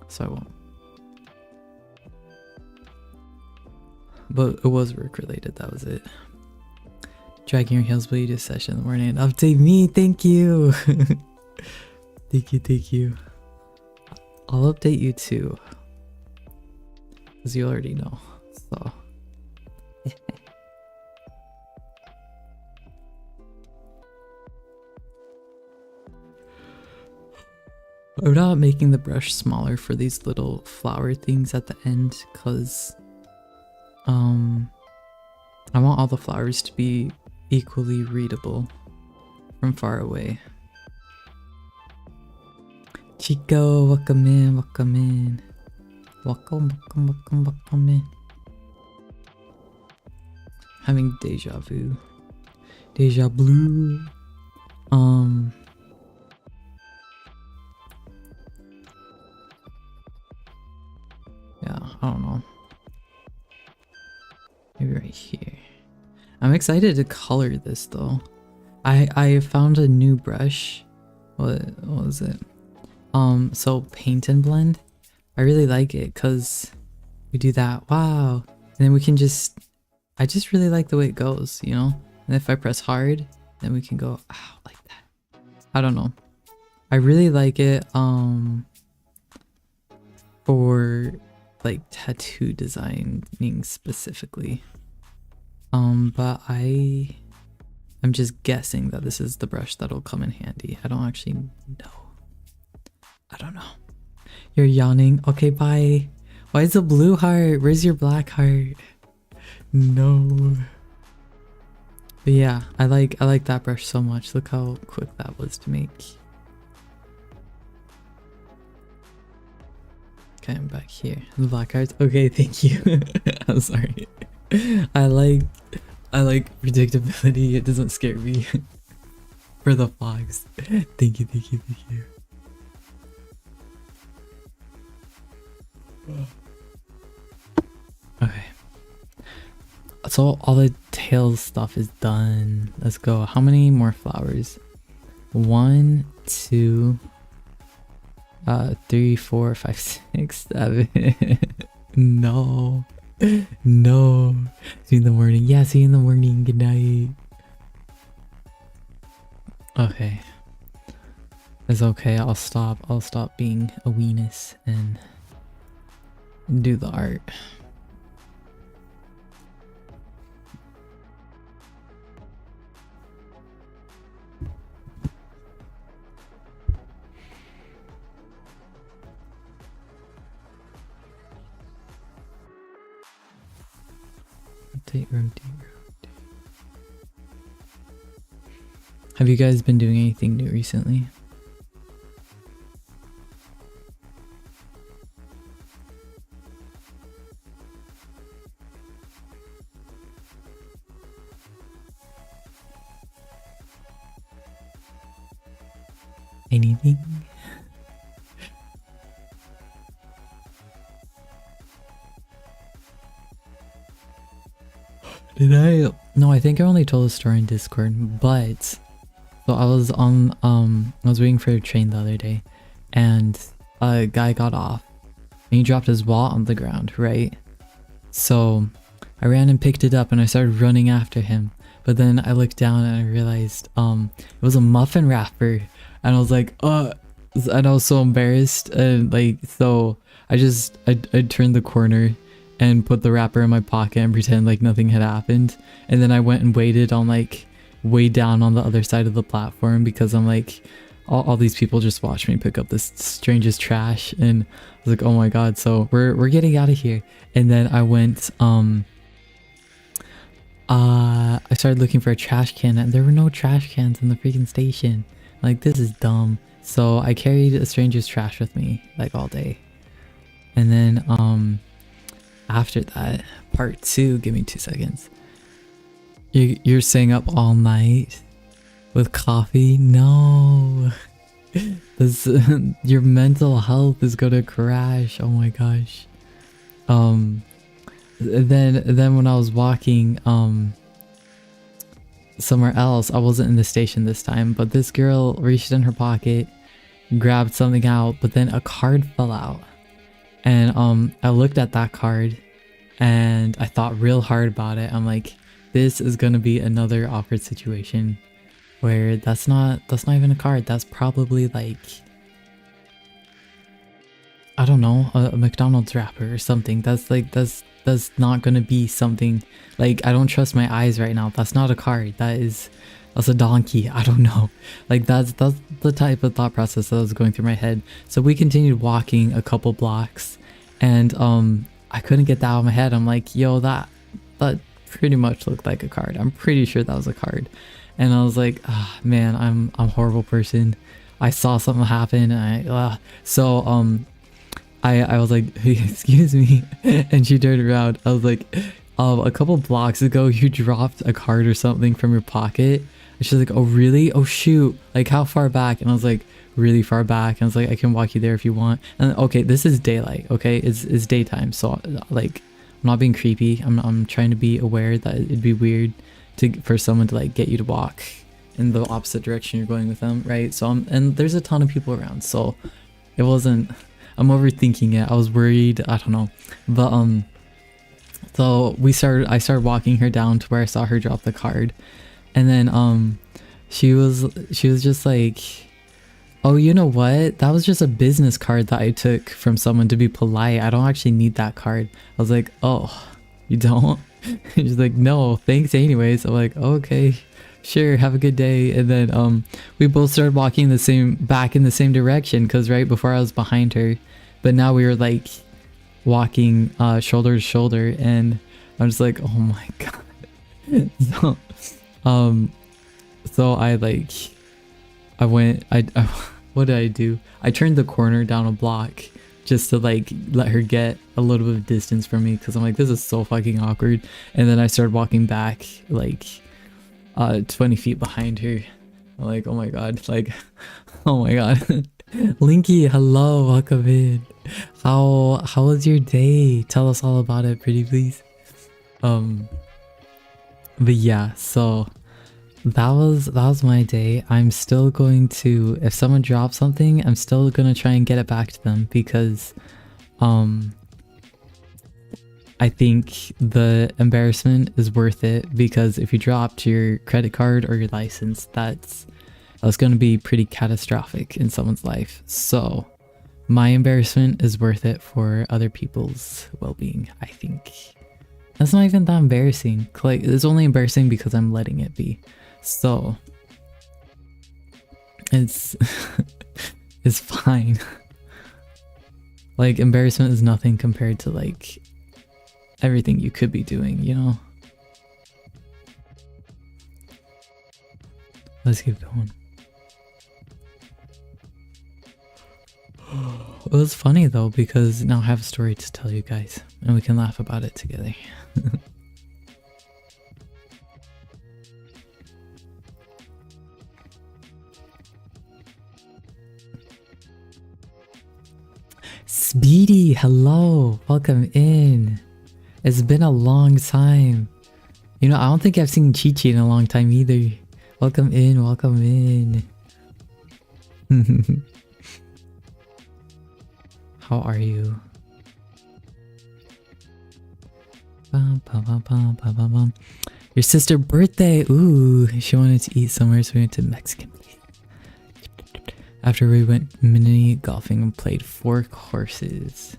Speaker 1: So I won't. But it was work related, that was it. Dragging your heels while you do a session in the morning. Update me, thank you. Thank you. I'll update you too. Because you already know, so. I'm not making the brush smaller for these little flower things at the end because I want all the flowers to be equally readable from far away. Chico, welcome in, welcome in. Welcome in. Having deja vu. Deja blue. Yeah, I don't know. Maybe right here. I'm excited to color this though. I found a new brush. What was it? So paint and blend. I really like it because we do that. Wow. And then we can just, I just really like the way it goes, you know? And if I press hard, then we can go ow, like that. I don't know. I really like it for like tattoo designing specifically. But I'm just guessing that this is the brush that'll come in handy. I don't actually know. I don't know. You're yawning. Okay, bye. Why is a blue heart? Where's your black heart? No. But yeah, I like that brush so much. Look how quick that was to make. Okay, I'm back here. The black hearts. Okay, thank you. I'm sorry. I like predictability. It doesn't scare me. For the fogs. Thank you. Okay. So all the tail stuff is done. Let's go. How many more flowers? 1, 2, 3, 4, 5, 6, 7. No. No. See you in the morning. Yeah, see you in the morning. Good night. Okay. It's okay. I'll stop being a weenus and do the art. Update room. Have you guys been doing anything new recently? Anything? Did I? No, I think I only told a story in Discord, but so I was on I was waiting for a train the other day and a guy got off and he dropped his wallet on the ground, right? So I ran and picked it up and I started running after him. But then I looked down and I realized it was a muffin wrapper and I was like, and I was so embarrassed and like so I turned the corner and put the wrapper in my pocket and pretend like nothing had happened. And then I went and waited on like way down on the other side of the platform because I'm like, all these people just watched me pick up this strangest trash and I was like, oh my god, so we're getting out of here. And then I went, I started looking for a trash can and there were no trash cans in the freaking station. Like, this is dumb. So I carried a stranger's trash with me like all day. And then, after that, part 2, give me 2 seconds. You're staying up all night with coffee? No. This, your mental health is gonna crash. Oh my gosh. Then when I was walking, somewhere else. I wasn't in the station this time, but this girl reached in her pocket, grabbed something out, but then a card fell out. And I looked at that card and I thought real hard about it. I'm like, this is gonna be another awkward situation where that's not even a card. That's probably like, I don't know, a McDonald's wrapper or something. That's not gonna be something like, I don't trust my eyes right now. That's not a card. That's a donkey. I don't know. Like that's the type of thought process that was going through my head. So we continued walking a couple blocks and I couldn't get that out of my head. I'm like, yo, that pretty much looked like a card. I'm pretty sure that was a card. And I was like, ah, man, I'm a horrible person. I saw something happen and I was like, hey, excuse me. And she turned around. I was like, a couple blocks ago you dropped a card or something from your pocket. And she's like, oh really? Oh shoot, like how far back? And I was like, really far back. And I was like, I can walk you there if you want. And okay, this is daylight, okay? It's daytime, so like I'm not being creepy. I'm trying to be aware that it'd be weird for someone to like get you to walk in the opposite direction you're going with them, right? So and there's a ton of people around, so it wasn't, I'm overthinking it. I was worried, I don't know. But so I started walking her down to where I saw her drop the card. And then she was just like, oh, you know what? That was just a business card that I took from someone to be polite. I don't actually need that card. I was like, oh, you don't? And she's like, no, thanks anyways. I'm like, okay, sure, have a good day. And then we both started walking back in the same direction, because right before I was behind her, but now we were like walking shoulder to shoulder, and I'm just like, oh my god. So I what did I do? I turned the corner down a block just to like let her get a little bit of distance from me, because I'm like, this is so fucking awkward. And then I started walking back like 20 feet behind her. I'm like, oh my god, like, oh my god. Linky, hello, welcome in. How was your day? Tell us all about it, pretty please. But yeah, so that was my day. I'm still going to, if someone drops something, I'm still gonna try and get it back to them, because I think the embarrassment is worth it, because if you dropped your credit card or your license, that's gonna be pretty catastrophic in someone's life. So my embarrassment is worth it for other people's well-being, I think. That's not even that embarrassing. Like, it's only embarrassing because I'm letting it be. So it's it's fine. Like, embarrassment is nothing compared to like everything you could be doing, you know? Let's keep going. It was funny though, because now I have a story to tell you guys and we can laugh about it together. Speedy, hello, welcome in. It's been a long time. You know, I don't think I've seen Chi-Chi in a long time either. Welcome in, welcome in. How are you? Your sister's birthday. Ooh, she wanted to eat somewhere, so we went to Mexican place. After we went mini golfing and played 4 courses.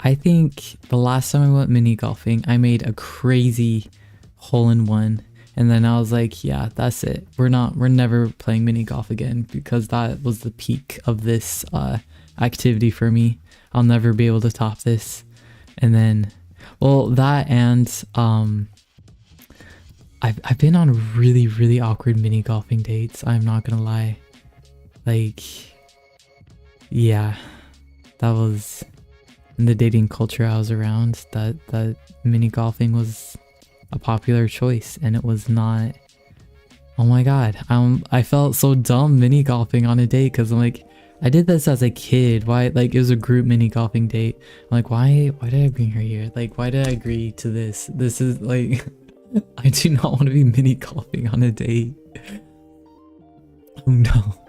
Speaker 1: I think the last time I went mini golfing, I made a crazy hole-in-one, and then I was like, yeah, that's it. We're never playing mini golf again, because that was the peak of this activity for me. I'll never be able to top this. And then, well, that and I've been on really, really awkward mini golfing dates. I'm not gonna lie. Like, yeah, that was in the dating culture I was around. That mini golfing was a popular choice, and it was not. Oh my god, I felt so dumb mini golfing on a date, because I'm like, I did this as a kid. Why? Like, it was a group mini golfing date. I'm like, why did I bring her here? Like, why did I agree to this? This is like, I do not want to be mini golfing on a date. Oh no.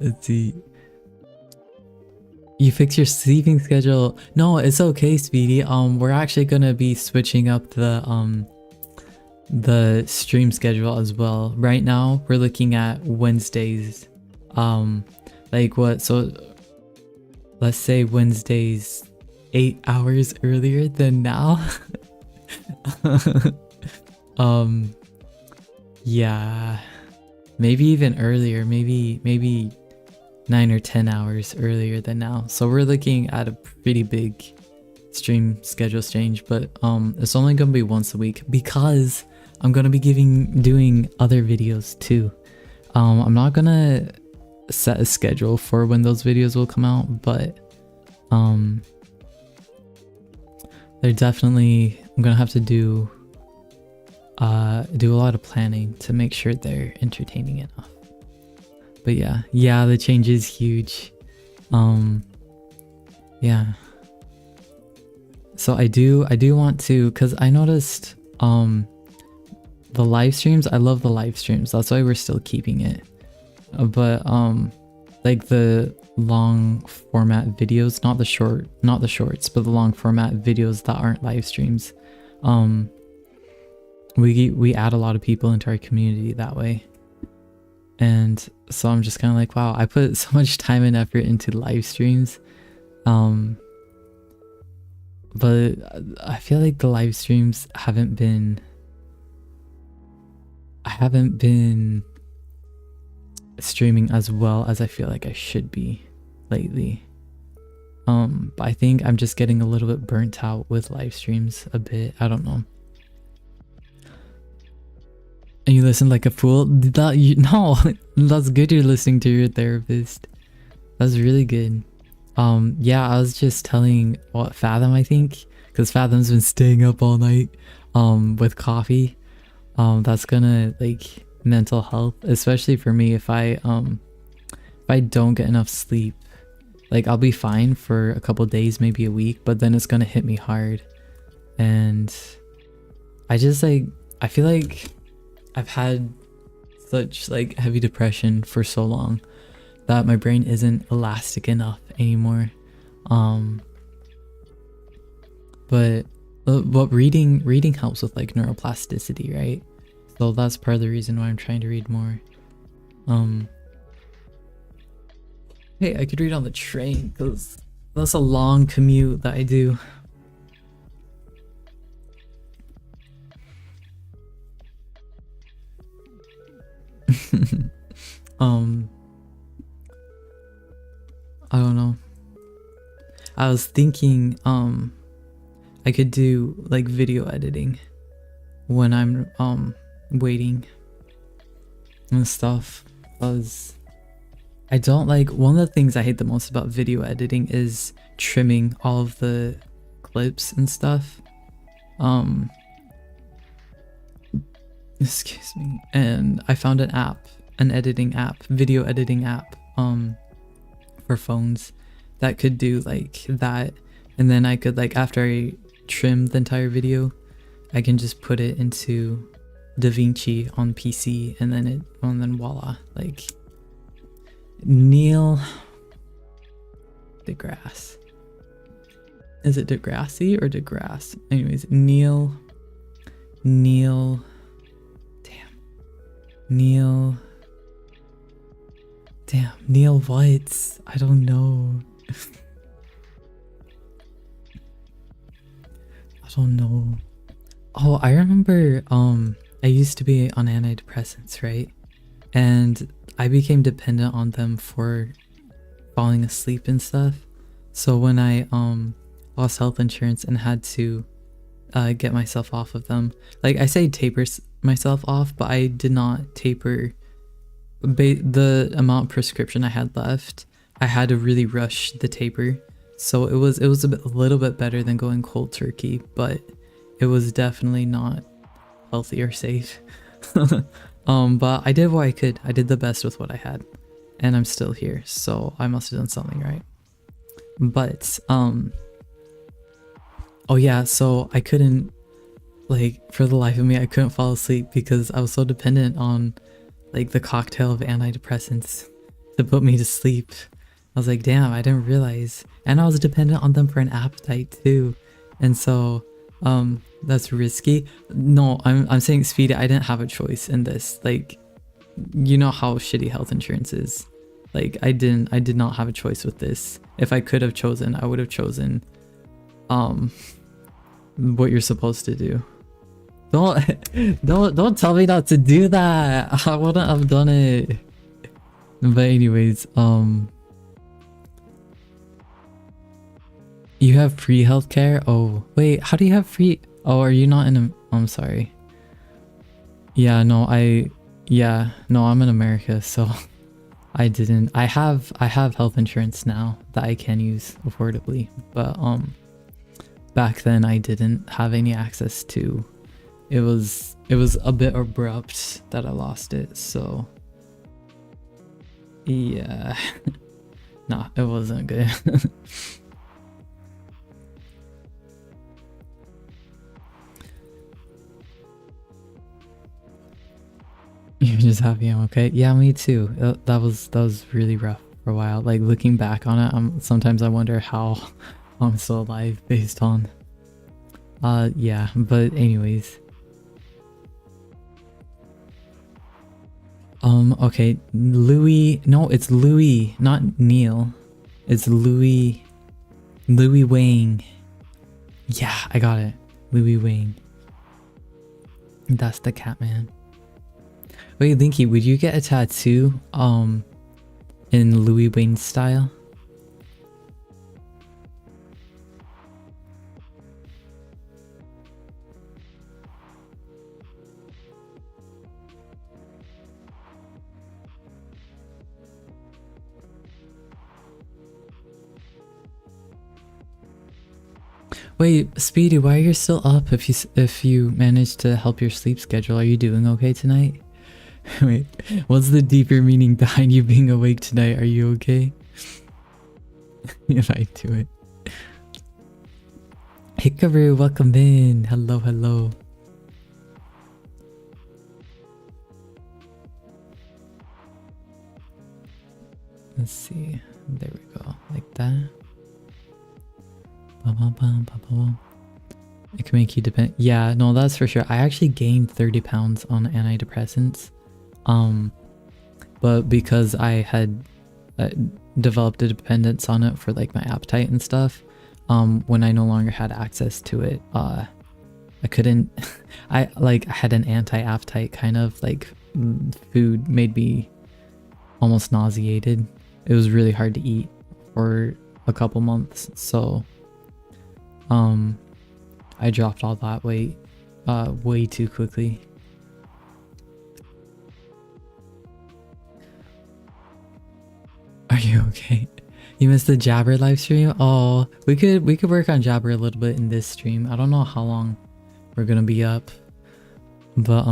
Speaker 1: Let's see. You fix your sleeping schedule. No, it's okay, Speedy. We're actually gonna be switching up the stream schedule as well. Right now, we're looking at Wednesdays. Like what? So let's say Wednesdays 8 hours earlier than now. Yeah, maybe even earlier. Maybe 9 or 10 hours earlier than now. So we're looking at a pretty big stream schedule change, but it's only gonna be once a week because I'm gonna be doing other videos too. I'm not gonna set a schedule for when those videos will come out, but they're definitely, I'm gonna have to do a lot of planning to make sure they're entertaining enough. But yeah, the change is huge. Yeah. So I do want to, because I noticed the live streams, I love the live streams. That's why we're still keeping it. But like the long format videos, not the shorts, but the long format videos that aren't live streams. We add a lot of people into our community that way. And so I'm just kind of like, wow, I put so much time and effort into live streams. But I feel like the live streams I haven't been streaming as well as I feel like I should be lately. But I think I'm just getting a little bit burnt out with live streams a bit. I don't know. And you listen like a fool? No, that's good you're listening to your therapist. That's really good. Yeah, I was just telling Fathom, I think, because Fathom's been staying up all night with coffee. That's gonna like mental health, especially for me. If I don't get enough sleep, like I'll be fine for a couple days, maybe a week, but then it's gonna hit me hard. And I just I feel like I've had such like heavy depression for so long that my brain isn't elastic enough anymore. But reading helps with like neuroplasticity, right? So that's part of the reason why I'm trying to read more. Hey, I could read on the train because that's a long commute that I do. I don't know. I was thinking I could do like video editing when I'm waiting and stuff, because I don't like, one of the things I hate the most about video editing is trimming all of the clips and stuff. Excuse me. And I found an editing app, video editing app for phones that could do like that, and then I could like, after I trim the entire video, I can just put it into DaVinci on PC, and then voila. Like Neil deGrasse, is it Degrassi or DeGrasse? Anyways, Neil what? I don't know. I don't know. Oh, I remember I used to be on antidepressants, right? And I became dependent on them for falling asleep and stuff. So when I lost health insurance and had to get myself off of them, like I say taper myself off, but I did not taper the amount of prescription I had left. I had to really rush the taper, so it was a little bit better than going cold turkey, but it was definitely not healthy or safe. But I did what I could. I did the best with what I had, and I'm still here, so I must have done something right. But oh yeah, so I couldn't like for the life of me, I couldn't fall asleep because I was so dependent on like the cocktail of antidepressants to put me to sleep. I was like, damn, I didn't realize. And I was dependent on them for an appetite too. And so that's risky. No, I'm saying, Speedy, I didn't have a choice in this. Like, you know how shitty health insurance is. Like, I did not have a choice with this. If I could have chosen, I would have chosen what you're supposed to do. Don't tell me not to do that. I wouldn't have done it. But anyways, you have free healthcare? Oh, wait, how do you have free? Oh, are you not in a, I'm sorry. Yeah, no, I'm in America, so I didn't. I have health insurance now that I can use affordably, but back then I didn't have any access to. It was a bit abrupt that I lost it, so yeah. Nah, it wasn't good. You're just happy I'm okay? Yeah, me too. That was really rough for a while. Like, looking back on it, sometimes I wonder how I'm still alive based on yeah, but anyways. Okay, Louis, no, it's Louis, not Neil. It's Louis Wang. Yeah, I got it. Louis Wang. That's the cat man. Wait, Linky, would you get a tattoo in Louis Wayne style? Wait, Speedy, why are you still up if you managed to help your sleep schedule? Are you doing okay tonight? Wait, what's the deeper meaning behind you being awake tonight? Are you okay? If I do it. Hikaru, welcome in. Hello, hello. Let's see. There we go. Like that. It can make you depend. Yeah, no, that's for sure. I actually gained 30 pounds on antidepressants. But because I had developed a dependence on it for like my appetite and stuff, when I no longer had access to it, I couldn't. I had an anti-appetite kind of, like, food made me almost nauseated. It was really hard to eat for a couple months, so I dropped all that weight way too quickly. Are you okay? You missed the Jabber live stream? Oh, we could work on Jabber a little bit in this stream. I don't know how long we're gonna be up, but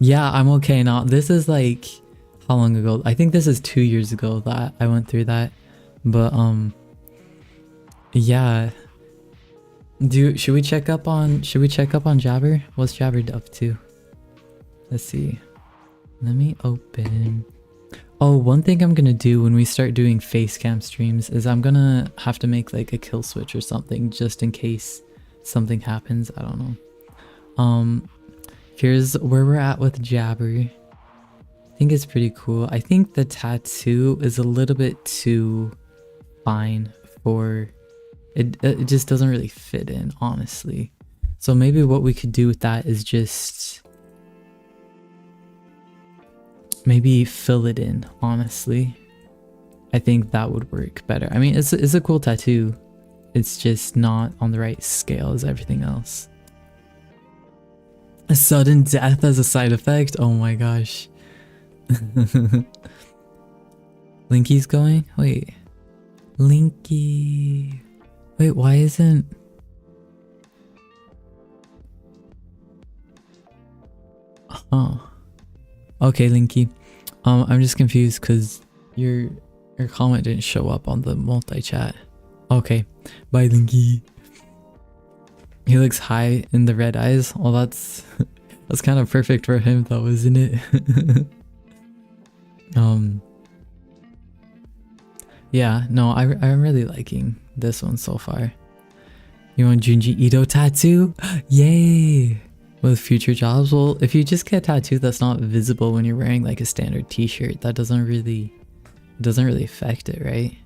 Speaker 1: yeah, I'm okay now. This is like, how long ago? I think this is 2 years ago that I went through that, but yeah. Should we check up on Jabber? What's Jabber up to? Let's see. Let me open. Oh, one thing I'm gonna do when we start doing face cam streams is I'm gonna have to make like a kill switch or something just in case something happens. I don't know. Here's where we're at with Jabber. I think it's pretty cool. I think the tattoo is a little bit too fine for it. It just doesn't really fit in, honestly. So maybe what we could do with that is just maybe fill it in, honestly. I think that would work better. I mean, it's a cool tattoo. It's just not on the right scale as everything else. A sudden death as a side effect? Oh my gosh. Linky's going? Wait. Linky. Wait, why isn't... Oh. Okay, Linky. I'm just confused because your comment didn't show up on the multi-chat. Okay. Bye, Linky. He looks high in the red eyes. Well, that's that's kind of perfect for him though, isn't it? Yeah, no, I'm really liking this one so far. You want Junji Ito tattoo? Yay! With future jobs? Well, if you just get a tattoo that's not visible when you're wearing like a standard t-shirt, that doesn't really affect it, right?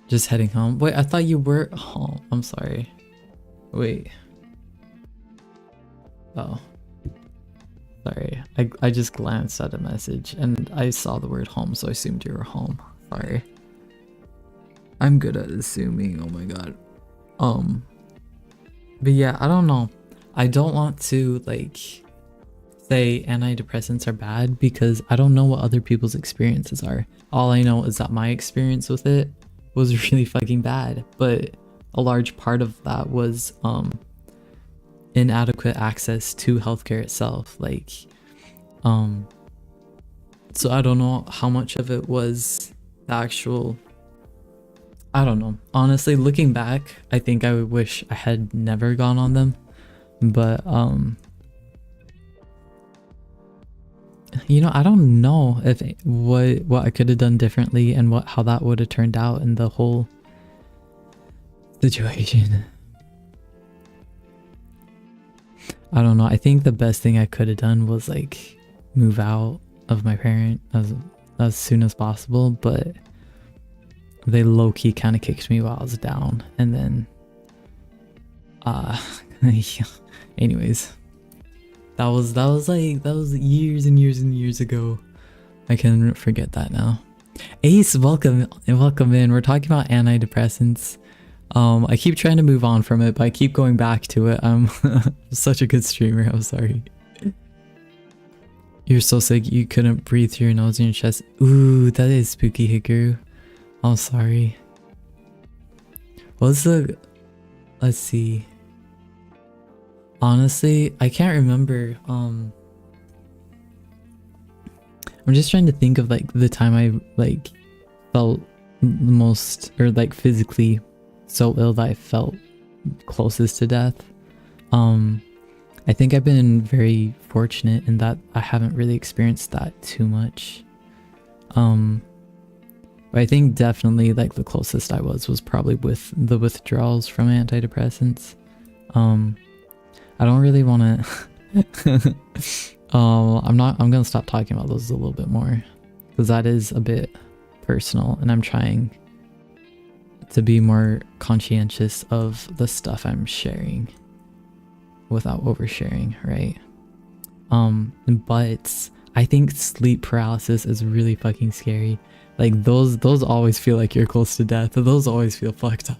Speaker 1: Just heading home. Wait, I thought you were home. I'm sorry. Wait. Oh. Sorry. I just glanced at a message and I saw the word home, so I assumed you were home. Sorry. I'm good at assuming, oh my god. But yeah, I don't know. I don't want to like say antidepressants are bad because I don't know what other people's experiences are. All I know is that my experience with it was really fucking bad, but a large part of that was inadequate access to healthcare itself. Like so I don't know how much of it was the actual, I don't know. Honestly, looking back, I think I would wish I had never gone on them. But you know, I don't know if what I could have done differently and how that would have turned out in the whole situation. I don't know. I think the best thing I could have done was like move out of my parent as soon as possible, but they low-key kind of kicked me while I was down, and then anyways, that was years and years and years ago. I can forget that now. Ace, welcome in. We're talking about antidepressants. I keep trying to move on from it, but I keep going back to it. I'm such a good streamer. I'm sorry. You're so sick you couldn't breathe through your nose and your chest. Ooh, that is spooky, Hikaru. I'm sorry. What's the... Let's see. Honestly, I can't remember. I'm just trying to think of like the time I like felt the most, or like physically so ill that I felt closest to death. I think I've been very fortunate in that I haven't really experienced that too much. But I think definitely like the closest I was probably with the withdrawals from antidepressants. I don't really want to I'm gonna stop talking about those a little bit more because that is a bit personal, and I'm trying to be more conscientious of the stuff I'm sharing without oversharing, right? But I think sleep paralysis is really fucking scary. Like those always feel like you're close to death. Those always feel fucked up.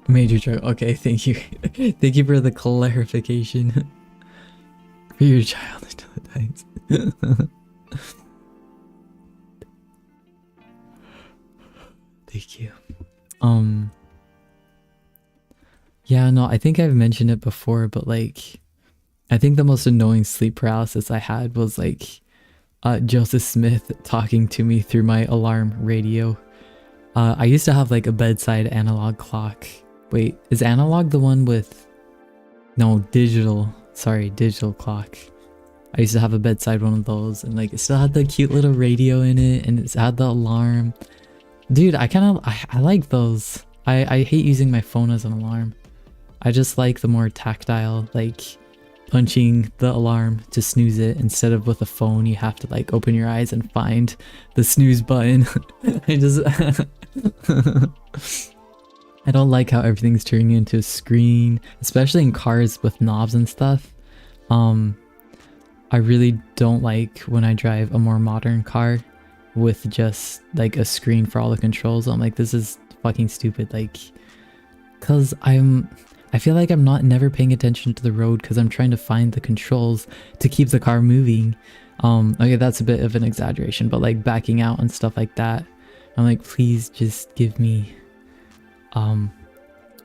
Speaker 1: Major joke. Okay, thank you. Thank you for the clarification. For your child until it dies. Thank you. Yeah, no, I think I've mentioned it before, but like I think the most annoying sleep paralysis I had was like Joseph Smith talking to me through my alarm radio. I used to have like a bedside analog clock. Wait, is analog the one with... No, digital. Sorry, digital clock. I used to have a bedside one of those, and like it still had the cute little radio in it, and it had the alarm. Dude, I like those. I hate using my phone as an alarm. I just like the more tactile, like punching the alarm to snooze it, instead of with a phone you have to like open your eyes and find the snooze button. I just I don't like how everything's turning into a screen, especially in cars with knobs and stuff. I really don't like when I drive a more modern car with just like a screen for all the controls. I'm like, this is fucking stupid. Like, cause I feel like I'm never paying attention to the road because I'm trying to find the controls to keep the car moving. Okay, that's a bit of an exaggeration, but like backing out and stuff like that. I'm like, please just give me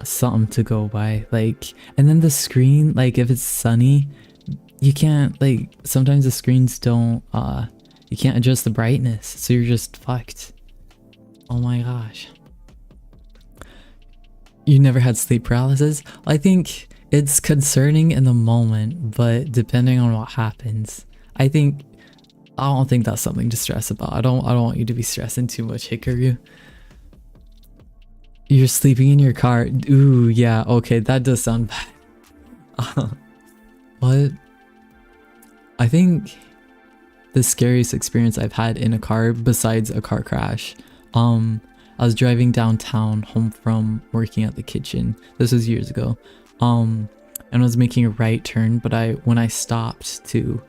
Speaker 1: something to go by. Like, and then the screen, like if it's sunny, you can't, like, sometimes the screens don't you can't adjust the brightness, so you're just fucked. Oh my gosh. You never had sleep paralysis? I think it's concerning in the moment, but depending on what happens, I don't think that's something to stress about. I don't want you to be stressing too much, Hikaru. You're sleeping in your car. Ooh, yeah, okay, that does sound bad. What? I think the scariest experience I've had in a car besides a car crash, I was driving downtown home from working at the kitchen. This was years ago. And I was making a right turn, but when I stopped to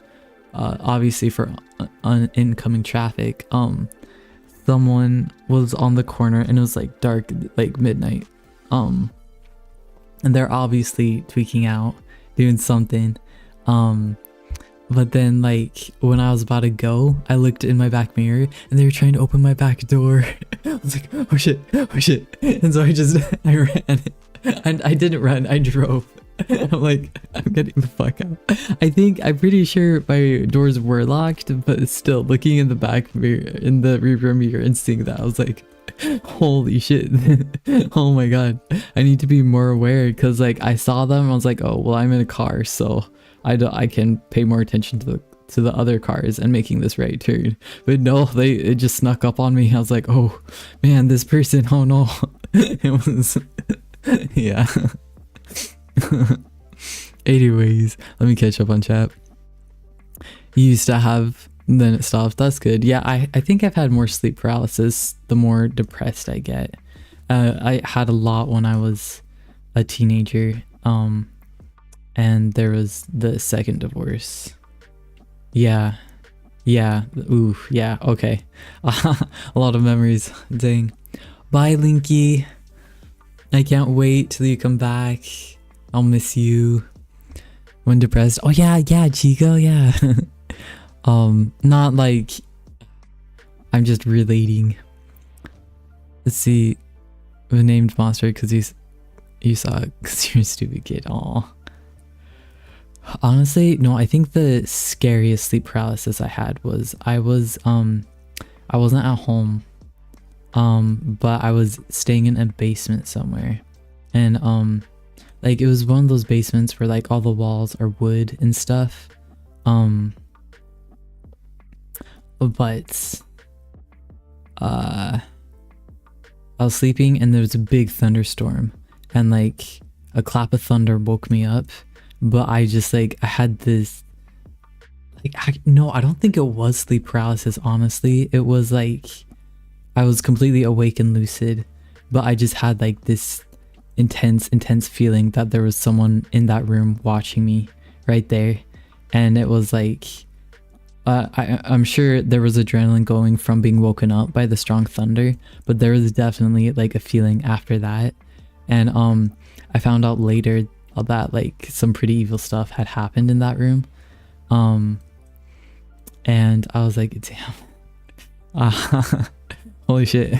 Speaker 1: obviously for incoming traffic, someone was on the corner and it was like dark, like midnight. And they're obviously tweaking out, doing something. But then like when I was about to go, I looked in my back mirror and they were trying to open my back door. I was like, oh shit. And so I ran. And I didn't run, I drove. I'm like, I'm getting the fuck out. I'm pretty sure my doors were locked, but still looking in the back mirror, in the rearview mirror and seeing that, I was like, holy shit. Oh my god. I need to be more aware because like I saw them, I was like, oh, well, I'm in a car, so I can pay more attention to the other cars and making this right turn. But no, it just snuck up on me. I was like, oh man, this person, oh no. It was, yeah. Anyways, let me catch up on chat. You used to have, then it stopped. That's good. Yeah, I think I've had more sleep paralysis the more depressed I get. I had a lot when I was a teenager. And there was the second divorce. Yeah. Ooh, yeah, okay. A lot of memories. Dang. Bye, Linky. I can't wait till you come back. I'll miss you. When depressed. Oh yeah, Chico, yeah. Not like I'm just relating. Let's see. The named monster because you saw it because you're a stupid kid. Aw. Honestly, no, I think the scariest sleep paralysis I had was I wasn't at home, but I was staying in a basement somewhere, and like it was one of those basements where like all the walls are wood and stuff, but I was sleeping and there was a big thunderstorm and like a clap of thunder woke me up. But I just like, I had this, like, no, I don't think it was sleep paralysis, honestly. It was like, I was completely awake and lucid, but I just had like this intense feeling that there was someone in that room watching me right there. And it was like, I'm sure there was adrenaline going from being woken up by the strong thunder, but there was definitely like a feeling after that. And I found out later that like some pretty evil stuff had happened in that room, and I was like, damn. Holy shit.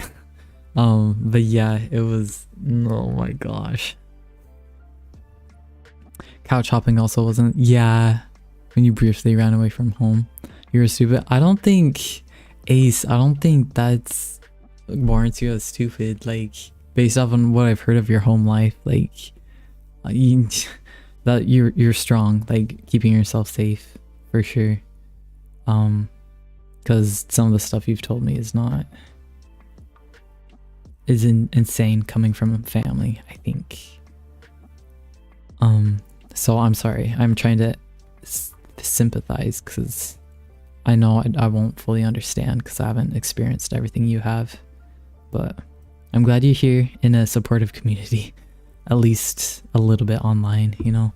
Speaker 1: But yeah, it was, oh my gosh. Couch hopping also wasn't, yeah, when you briefly ran away from home, you were stupid. I don't think that's warrants you as stupid, like based off on what I've heard of your home life. Like that you're strong, like keeping yourself safe for sure, because some of the stuff you've told me is insane coming from a family, I think. So I'm sorry, I'm trying to sympathize because I know I won't fully understand because I haven't experienced everything you have, but I'm glad you're here in a supportive community. At least a little bit online, you know.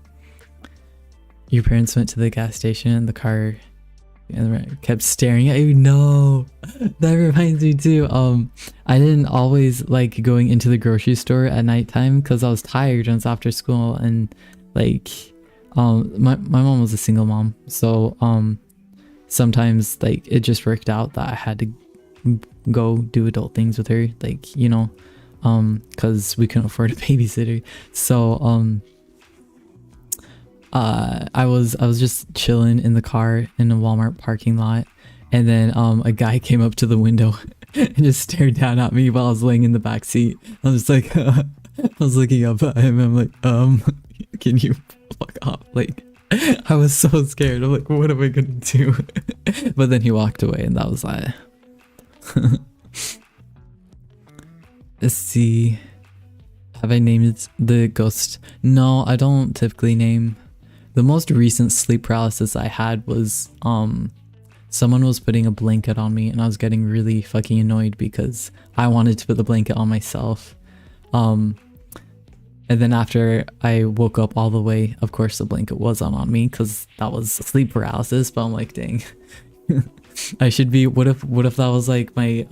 Speaker 1: Your parents went to the gas station in the car and kept staring at you. No, that reminds me too. I didn't always like going into the grocery store at nighttime because I was tired and it's after school, and like my mom was a single mom, so sometimes like it just worked out that I had to go do adult things with her, like, you know, because we couldn't afford a babysitter. So I was just chilling in the car in a Walmart parking lot, and then a guy came up to the window and just stared down at me while I was laying in the back seat. I was just like I was looking up at him. I'm like, can you fuck off? Like, I was so scared. I'm like, what am I gonna do? But then he walked away, and that was that. Let's see. Have I named the ghost? No, I don't typically name. The most recent sleep paralysis I had was someone was putting a blanket on me, and I was getting really fucking annoyed because I wanted to put the blanket on myself. And then after I woke up all the way, of course the blanket wasn't on me because that was sleep paralysis, but I'm like, dang. I should be, what if that was like my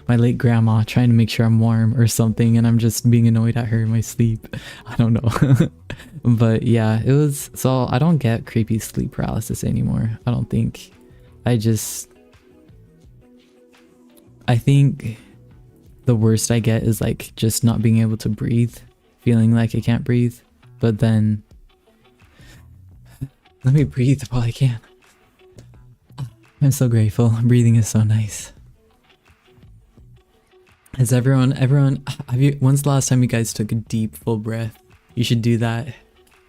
Speaker 1: my late grandma trying to make sure I'm warm or something, and I'm just being annoyed at her in my sleep. I don't know. But yeah, it was, so I don't get creepy sleep paralysis anymore. I don't think. I think the worst I get is like just not being able to breathe, feeling like I can't breathe. But then let me breathe while I can. I'm so grateful. Breathing is so nice. Has everyone, have you, when's the last time you guys took a deep full breath? You should do that.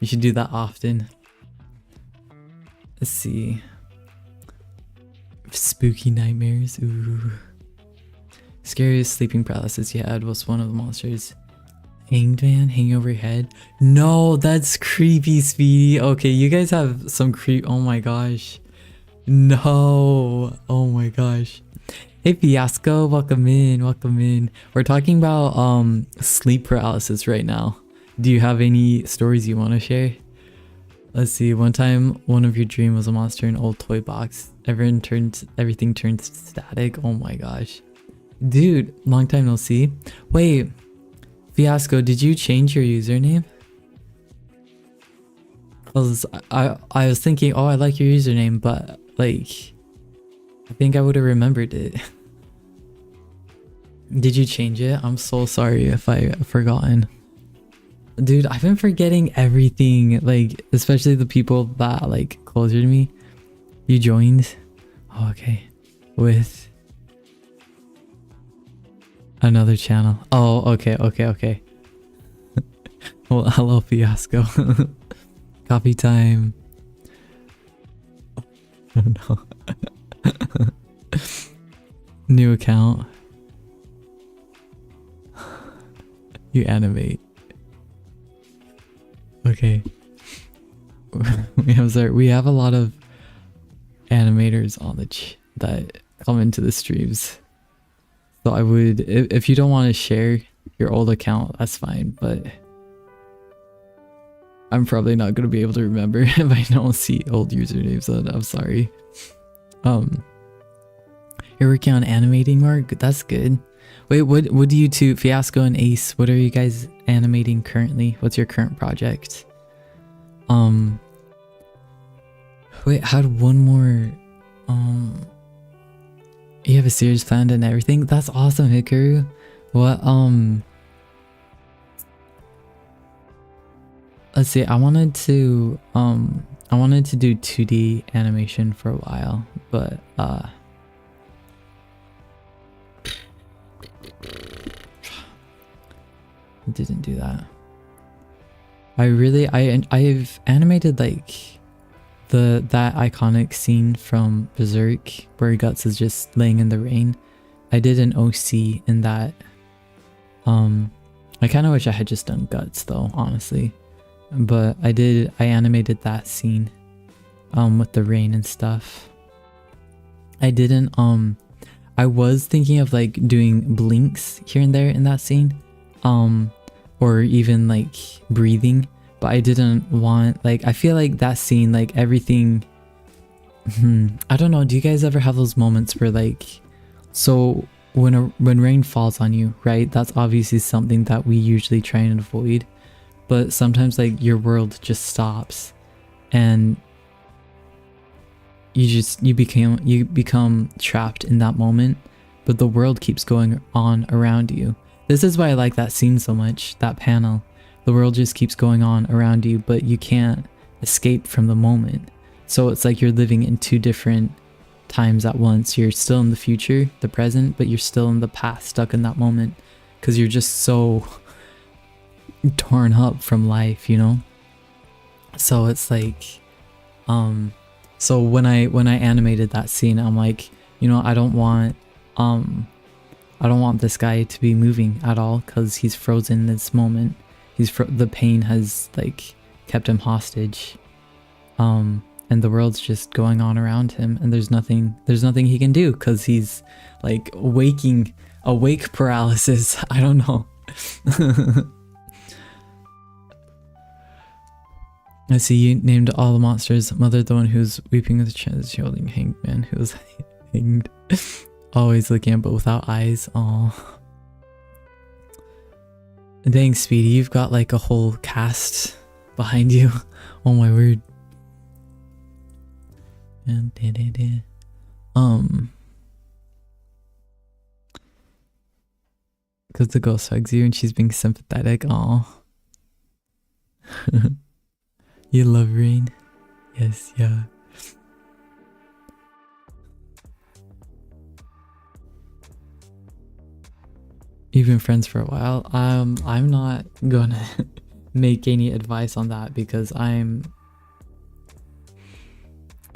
Speaker 1: You should do that often. Let's see. Spooky nightmares. Ooh. Scariest sleeping paralysis you had was one of the monsters. Hanged man hanging over your head? No, that's creepy, Speedy. Okay, you guys have some creep. Oh my gosh. No. Oh my gosh. Hey Fiasco, welcome in, welcome in. We're talking about sleep paralysis right now. Do you have any stories you want to share? Let's see. One time, one of your dream was a monster in an old toy box. Everything turned static. Oh my gosh. Dude, long time no see. Wait, Fiasco, did you change your username? I was thinking, oh, I like your username, but like, I think I would have remembered it. Did you change it? I'm so sorry if I've forgotten. Dude, I've been forgetting everything, like, especially the people that, like, closer to me. You joined? Oh, okay. With another channel. Oh, okay. Well, hello, Fiasco. Coffee time. Oh, no. New account. You animate. Okay. We have a lot of animators on the that come into the streams. So I would, if you don't want to share your old account, that's fine, but I'm probably not going to be able to remember if I don't see old usernames, so I'm sorry. You're working on animating, Mark? That's good. Wait, what do you two, Fiasco and Ace, what are you guys animating currently? What's your current project? Wait, I had one more. You have a series planned and everything? That's awesome, Hikaru. What, let's see, I wanted to do 2D animation for a while, but, didn't do that. I've animated like that iconic scene from Berserk where Guts is just laying in the rain. I did an OC in that. I kind of wish I had just done Guts though, honestly. But I animated that scene with the rain and stuff. I didn't I was thinking of like doing blinks here and there in that scene. Or even like breathing, but I didn't want, like, I feel like that scene, like everything, I don't know, do you guys ever have those moments where like, so when rain falls on you, right, that's obviously something that we usually try and avoid, but sometimes like your world just stops and you become trapped in that moment, but the world keeps going on around you. This is why I like that scene so much, that panel. The world just keeps going on around you, but you can't escape from the moment. So it's like you're living in two different times at once. You're still in the future, the present, but you're still in the past, stuck in that moment. Because you're just so torn up from life, you know? So it's like, so when I animated that scene, I'm like, you know, I don't want this guy to be moving at all because he's frozen in this moment. The pain has like kept him hostage. And the world's just going on around him, and there's nothing he can do because he's like awake paralysis. I don't know. I see you named all the monsters. Mother, the one who's weeping with the chest, holding Hangman, who was hanged. Always looking at but without eyes. Aw. Dang, Speedy, you've got like a whole cast behind you. Oh my word. Because the ghost hugs you and she's being sympathetic. Aw. You love rain? Yes, yeah. You've been friends for a while. I'm not gonna make any advice on that because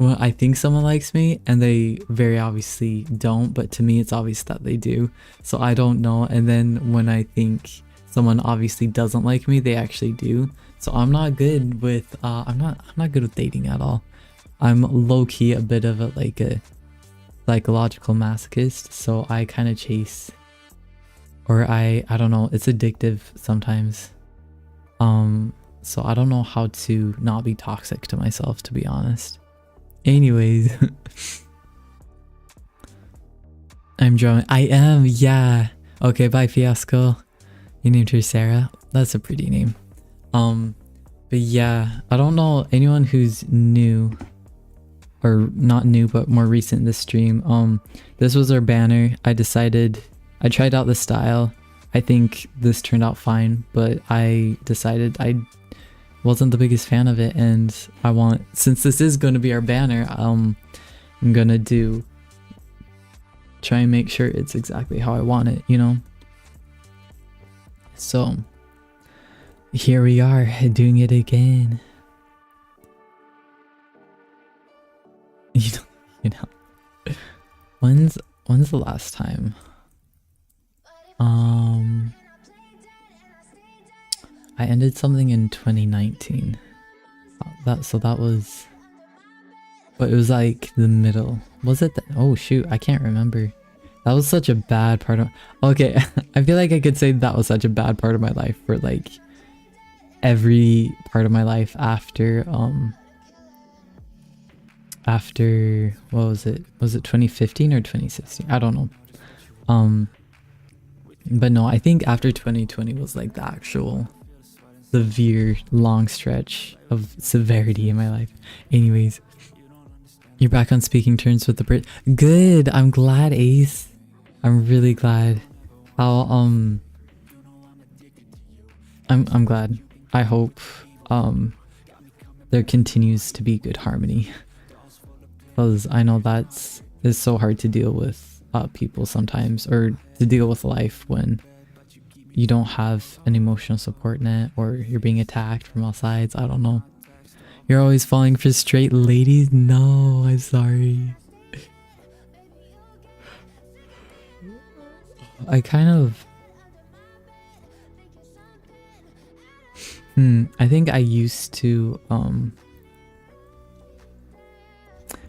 Speaker 1: well, I think someone likes me and they very obviously don't, but to me it's obvious that they do. So I don't know. And then when I think someone obviously doesn't like me, they actually do. So I'm not good with I'm not good with dating at all. I'm low-key a bit of a psychological masochist, so I kind of chase, or I don't know, it's addictive sometimes. So I don't know how to not be toxic to myself, to be honest. Anyways, I'm drawing. I am, yeah. Okay, bye Fiasco. You named her Sarah. That's a pretty name. But yeah, I don't know anyone who's new, or not new but more recent in this stream. This was our banner. I tried out the style. I think this turned out fine, but I decided I wasn't the biggest fan of it, and since this is going to be our banner, I'm gonna try and make sure it's exactly how I want it, you know? So here we are doing it again. You know, when's the last time? I ended something in 2019. So that was, but it was like the middle. Was it? Oh shoot, I can't remember. That was such a bad part of. Okay, I feel like I could say that was such a bad part of my life for like every part of my life after what was it? Was it 2015 or 2016? I don't know. But no, I think after 2020 was like the actual severe long stretch of severity in my life. Anyways, you're back on speaking terms with the Brit. Good. I'm glad, Ace. I'm really glad. I'm glad. I hope there continues to be good harmony, because I know it's so hard to deal with people sometimes, or to deal with life when you don't have an emotional support net, or you're being attacked from all sides. I don't know. You're always falling for straight ladies? No, I'm sorry. I kind of... I think I used to...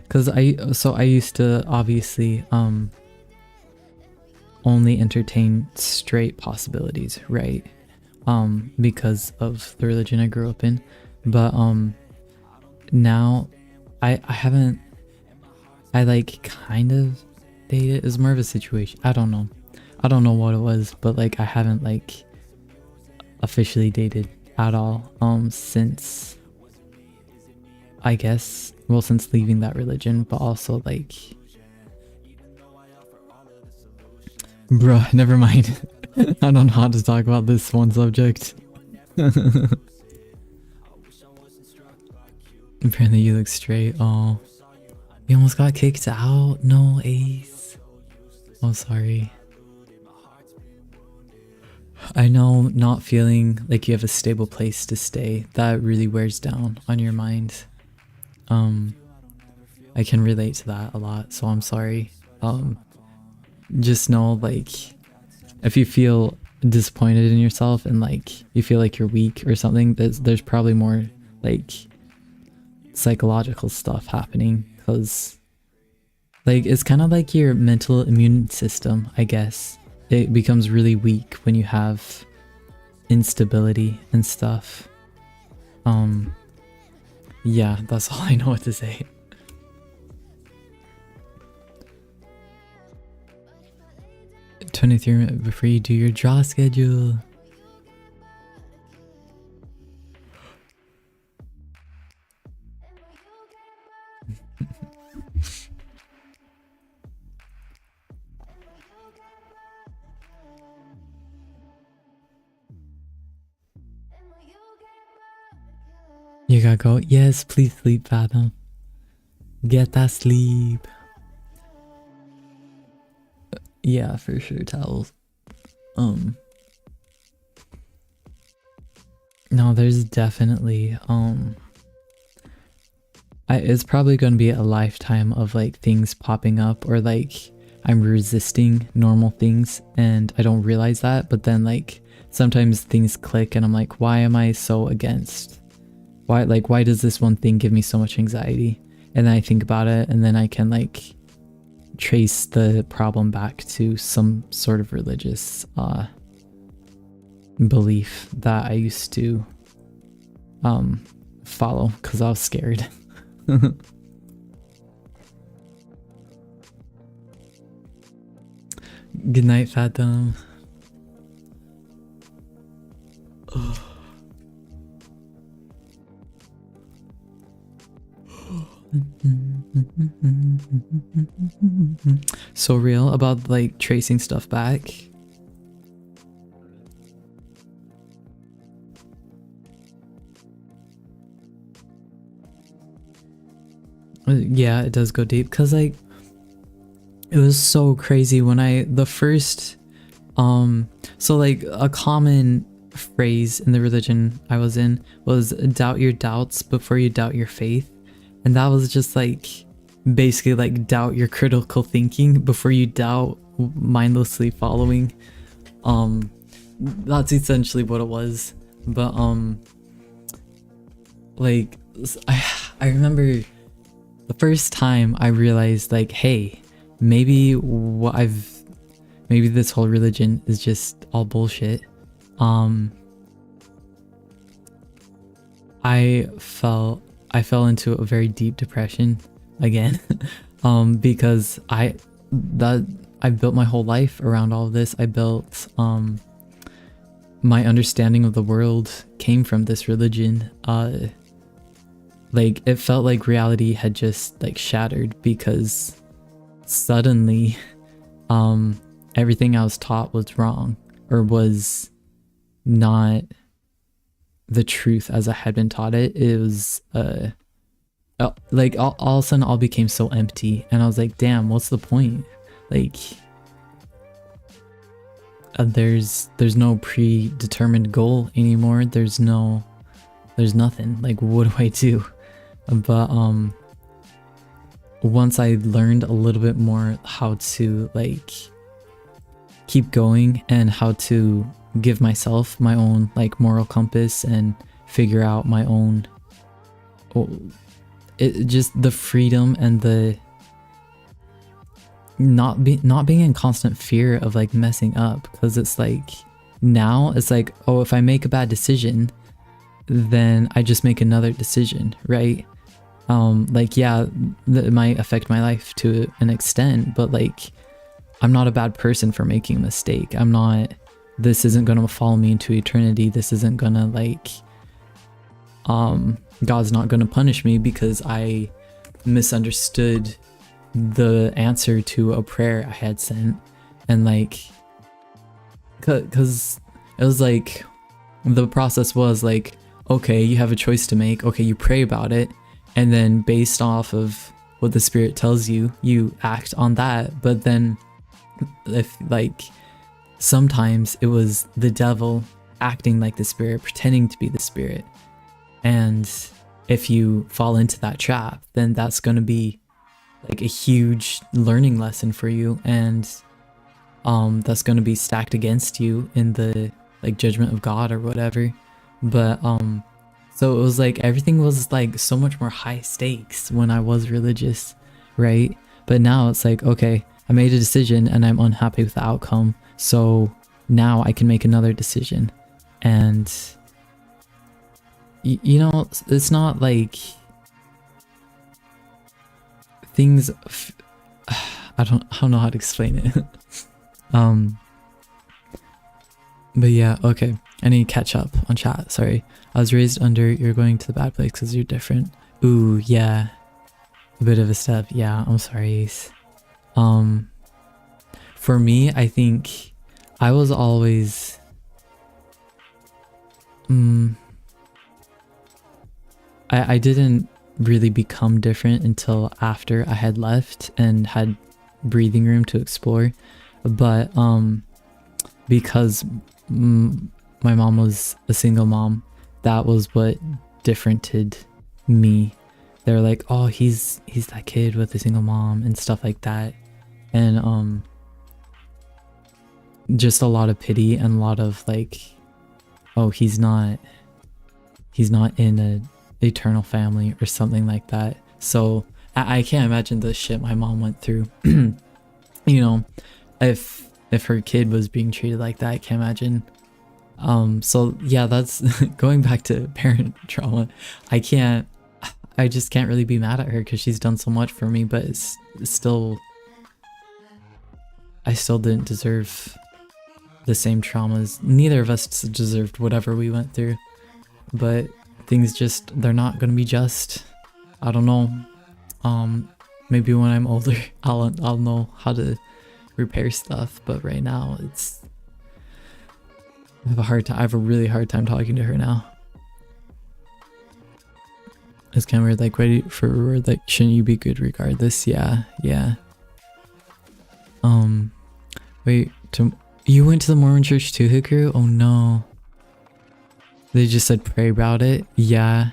Speaker 1: Because I used to obviously only entertain straight possibilities, right? Because of the religion I grew up in. But now I haven't, I like kind of dated. It's more of a situation. I don't know what it was, but like I haven't like officially dated at all since, I guess, well, since leaving that religion, but also like, bruh, never mind. I don't know how to talk about this one subject. Apparently you look straight. Oh, you almost got kicked out. No, Ace. Oh, sorry. I know not feeling like you have a stable place to stay, that really wears down on your mind. I can relate to that a lot, so I'm sorry. Just know, like, if you feel disappointed in yourself and like you feel like you're weak or something, there's probably more like psychological stuff happening, because like it's kind of like your mental immune system, I guess. It becomes really weak when you have instability and stuff. Yeah, that's all I know what to say. "23 minutes before you do your draw schedule." You gotta go. Yes, please sleep, Fathom. Get that sleep. Yeah, for sure, towels. No, there's definitely it's probably going to be a lifetime of like things popping up, or like I'm resisting normal things and I don't realize that, but then like sometimes things click and I'm like, why am I so against? Why does this one thing give me so much anxiety? And then I think about it, and then I can like trace the problem back to some sort of religious belief that I used to follow because I was scared. Good night, Fathom. So real about like tracing stuff back. Yeah, it does go deep, because like it was so crazy when the first so like a common phrase in the religion I was in was doubt your doubts before you doubt your faith. And that was just like basically like doubt your critical thinking before you doubt mindlessly following. That's essentially what it was. But like I remember the first time I realized like, hey, maybe this whole religion is just all bullshit. I fell into a very deep depression again. Because I built my whole life around all of this. I built my understanding of the world came from this religion. Like it felt like reality had just like shattered, because suddenly everything I was taught was wrong, or was not the truth as I had been taught it. It was like all of a sudden all became so empty, and I was like, damn, what's the point? Like there's no predetermined goal anymore. There's nothing. Like, what do I do? But once I learned a little bit more how to like keep going and how to give myself my own like moral compass and figure out my own, just the freedom and the not being in constant fear of like messing up, because it's like now it's like, oh, if I make a bad decision, then I just make another decision, right? Like, yeah, it might affect my life to an extent, but like I'm not a bad person for making a mistake. This isn't gonna follow me into eternity. This isn't gonna like God's not gonna punish me because I misunderstood the answer to a prayer I had sent. And like, cause it was like, the process was like, okay, you have a choice to make. Okay, you pray about it, and then based off of what the Spirit tells you, you act on that. But then if like sometimes it was the devil acting like the spirit, pretending to be the spirit. And if you fall into that trap, then that's going to be like a huge learning lesson for you, and that's going to be stacked against you in the like judgment of God or whatever. But so it was like everything was like so much more high stakes when I was religious, right? But now it's like, okay, I made a decision and I'm unhappy with the outcome, so now I can make another decision. And you know, it's not like things I don't know how to explain it. But yeah, okay, I need to catch up on chat. Sorry, I was raised under you're going to the bad place because you're different. Ooh, yeah, a bit of a step. Yeah, I'm sorry, Ace. For me, I think I was always I didn't really become different until after I had left and had breathing room to explore. But because my mom was a single mom, that was what differented me. They were like, oh, he's that kid with a single mom and stuff like that. And just a lot of pity and a lot of like, oh, he's not in a eternal family or something like that. So I can't imagine the shit my mom went through. You know, if her kid was being treated like that, I can't imagine. So yeah, that's going back to parent trauma. I just can't really be mad at her because she's done so much for me, but it's still, I still didn't deserve the same traumas. Neither of us deserved whatever we went through, but things just, they're not gonna be just. I don't know. Maybe when I'm older, I'll know how to repair stuff, but right now it's, I have a really hard time talking to her now. It's kind of weird, like ready for reward, like shouldn't you be good regardless? Yeah. Wait, you went to the Mormon church too, Hikaru? Oh no. They just said pray about it? Yeah.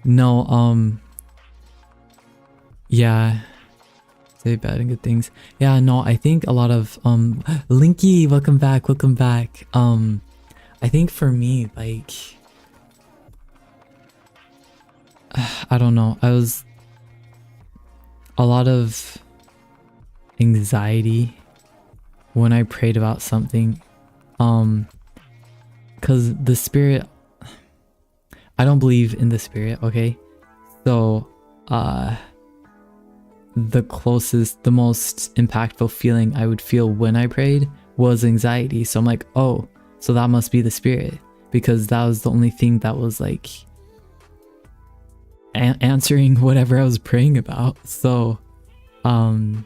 Speaker 1: No, yeah. Say bad and good things. Yeah, no, I think a lot of, Linky, welcome back. I think for me, like, I don't know, I was a lot of anxiety when I prayed about something, because the spirit, I don't believe in the spirit, okay? So, the closest, the most impactful feeling I would feel when I prayed was anxiety. So I'm like, oh, so that must be the spirit, because that was the only thing that was like answering whatever I was praying about. So I'm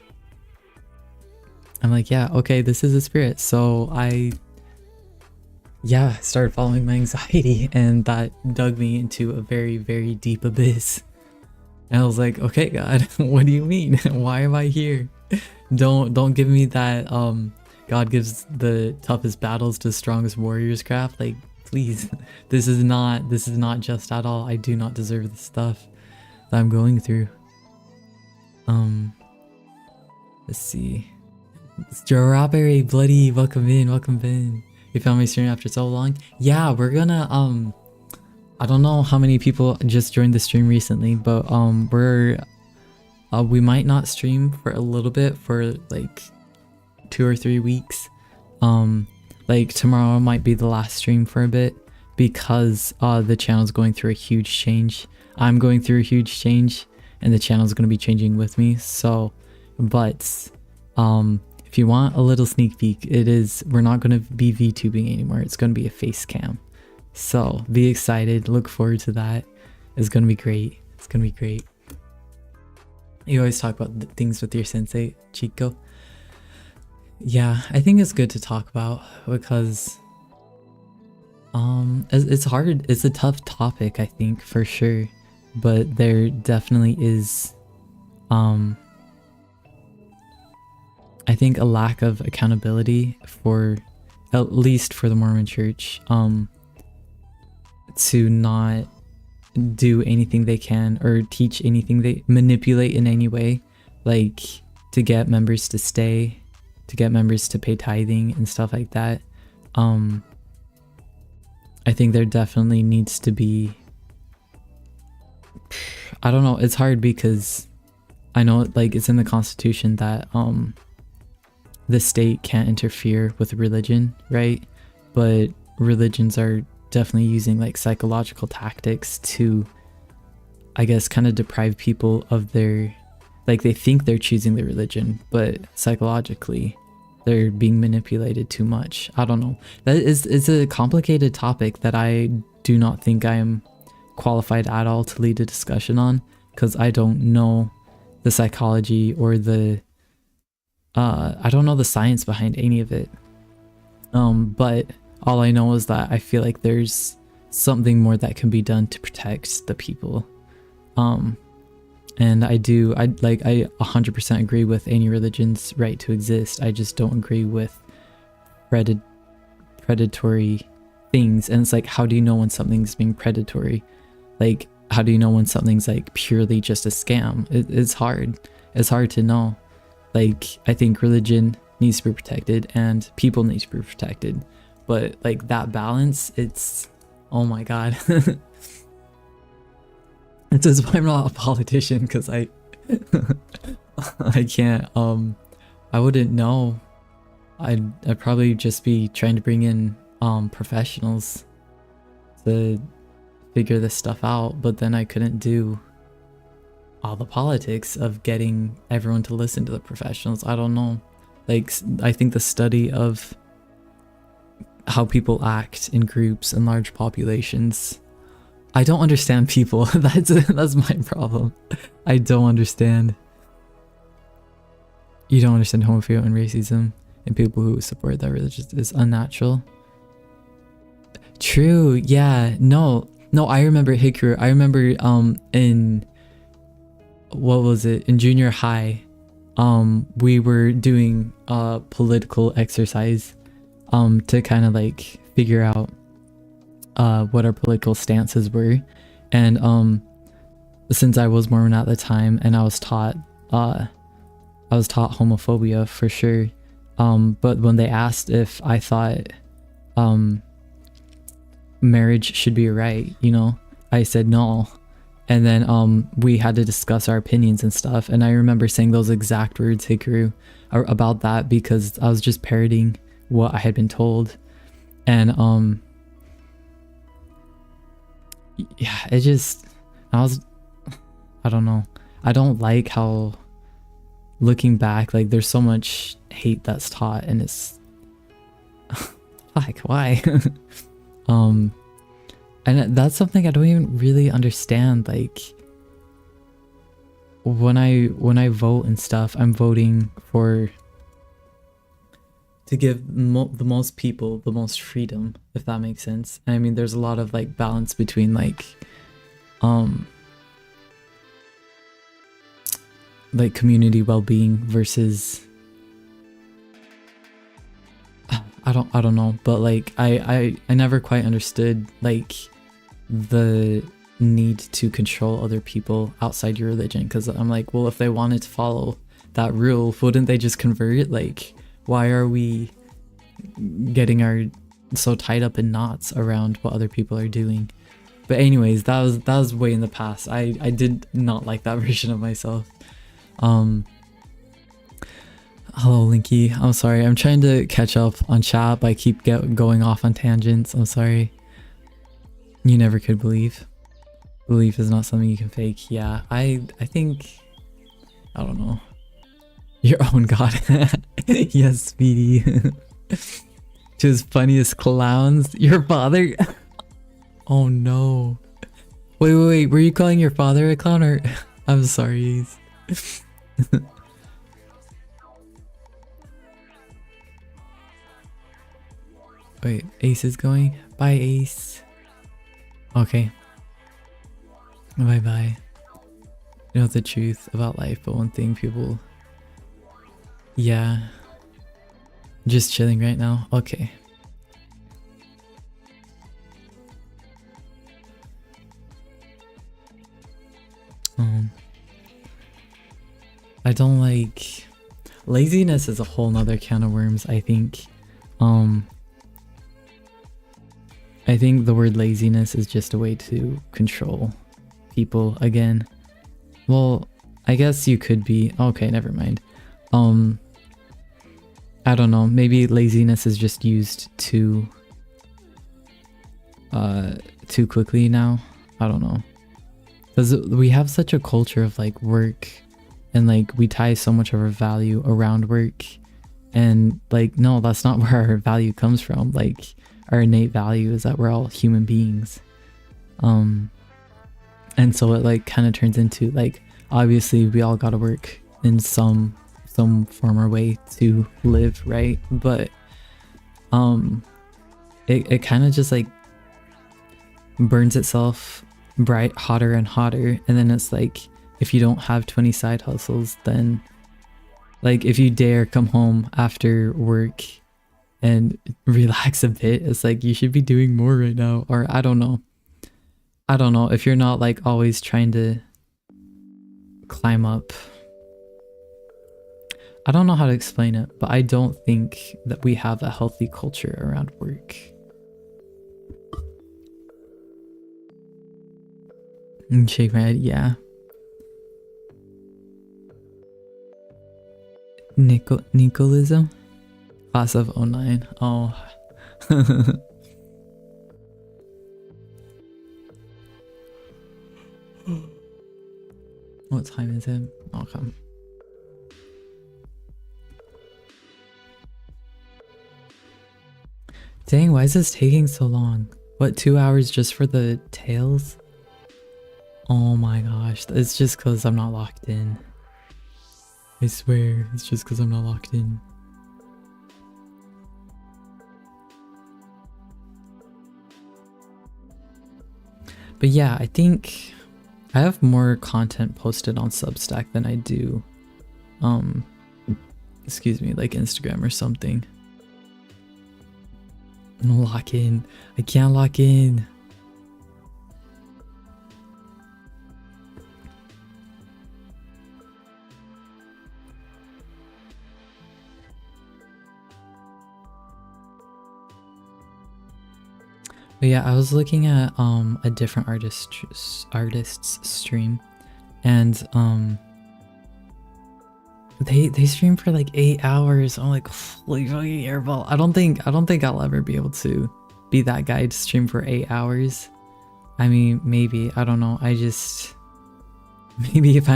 Speaker 1: like, yeah, okay, this is a spirit. So I started following my anxiety, and that dug me into a very, very deep abyss. And I was like, okay, God, what do you mean? Why am I here? Don't give me that God gives the toughest battles to the strongest warriors crap. Like, please, this is not just at all. I do not deserve the stuff that I'm going through. Let's see. Strawberry Bloody, welcome in. You found my stream after so long. Yeah, we're gonna I don't know how many people just joined the stream recently, but we might not stream for a little bit, for like 2 or 3 weeks. Like tomorrow might be the last stream for a bit, because the channel's going through a huge change. I'm going through a huge change, and the channel's going to be changing with me. So, but if you want a little sneak peek, we're not going to be VTubing anymore. It's going to be a face cam. So be excited, look forward to that. It's gonna be great. You always talk about things with your sensei, Chico. Yeah, I think it's good to talk about, because it's hard. It's a tough topic, I think, for sure, but there definitely is I think a lack of accountability for at least for the Mormon church, to not do anything they can or teach anything they manipulate in any way, like to get members to stay, to get members to pay tithing and stuff like that. I think there definitely needs to be, I don't know, it's hard because I know like it's in the Constitution that the state can't interfere with religion, right? But religions are definitely using like psychological tactics to, I guess, kind of deprive people of their, like they think they're choosing the religion, but psychologically they're being manipulated too much. I don't know. That is a complicated topic that I do not think I am qualified at all to lead a discussion on, because I don't know the psychology or the I don't know the science behind any of it. But all I know is that I feel like there's something more that can be done to protect the people. And I 100% agree with any religion's right to exist. I just don't agree with predatory things. And it's like, how do you know when something's being predatory? Like, how do you know when something's like purely just a scam? It's hard. It's hard to know. Like, I think religion needs to be protected and people need to be protected. But like that balance, it's, oh my God. It says I'm not a politician because I can't, I wouldn't know. I'd probably just be trying to bring in professionals to figure this stuff out, but then I couldn't do all the politics of getting everyone to listen to the professionals. I don't know. Like, I think the study of how people act in groups and large populations, I don't understand people. That's my problem. I don't understand. You don't understand homophobia and racism and people who support that religion is unnatural. True. Yeah. No, I remember Hikaru. I remember in, what was it, in junior high, we were doing a political exercise to kind of like figure out what our political stances were. And since I was Mormon at the time and I was taught homophobia for sure, but when they asked if I thought marriage should be a right, you know, I said no. And then we had to discuss our opinions and stuff, and I remember saying those exact words, Hikaru, about that, because I was just parroting what I had been told. And yeah, it just, I don't know, I don't like how, looking back, like there's so much hate that's taught, and it's like, why? And that's something I don't even really understand. Like, when I vote and stuff, I'm voting for to give the most people the most freedom, if that makes sense. And I mean, there's a lot of like balance between like community well-being versus I don't know, but like I never quite understood like the need to control other people outside your religion, because I'm like, well, if they wanted to follow that rule, wouldn't they just convert? Like, why are we getting so tied up in knots around what other people are doing? But anyways, that was way in the past. I did not like that version of myself. Hello Linky, I'm sorry, I'm trying to catch up on chat, but I keep going off on tangents. I'm sorry. You never could believe. Belief is not something you can fake. Yeah, I think, I don't know. Your own god. Yes, Speedy. To his funniest clowns. Your father? Oh no. Wait, were you calling your father a clown, or? I'm sorry. Wait, Ace is going? Bye, Ace. Okay. Bye. You know the truth about life, but one thing people... Yeah. Just chilling right now? Okay. I don't like laziness is a whole nother can of worms, I think. I think the word laziness is just a way to control people again. Well, I guess you could be okay, never mind. I don't know, maybe laziness is just used too quickly now. I don't know. Because we have such a culture of like work and like we tie so much of our value around work, and like no, that's not where our value comes from. Like our innate value is that we're all human beings. And so it like kind of turns into like, obviously we all gotta work in some form or way to live, right? But it kind of just like burns itself bright hotter and hotter, and then it's like, if you don't have 20 side hustles, then like if you dare come home after work and relax a bit, it's like you should be doing more right now. Or I don't know if you're not like always trying to climb up. I don't know how to explain it, but I don't think that we have a healthy culture around work. And shake my head, yeah. Nicolism? Class of 09. Oh. What time is it? Okay. Dang, why is this taking so long? What, 2 hours just for the tails? Oh my gosh, it's just because I'm not locked in. I swear, it's just because I'm not locked in. But yeah, I think I have more content posted on Substack than I do, excuse me, like Instagram or something. I'm lock in. I can't lock in. But yeah, I was looking at a different artist's stream, and they stream for like 8 hours. I'm like, holy fucking airball. I don't think I'll ever be able to be that guy to stream for 8 hours. I mean, maybe, I don't know. Maybe if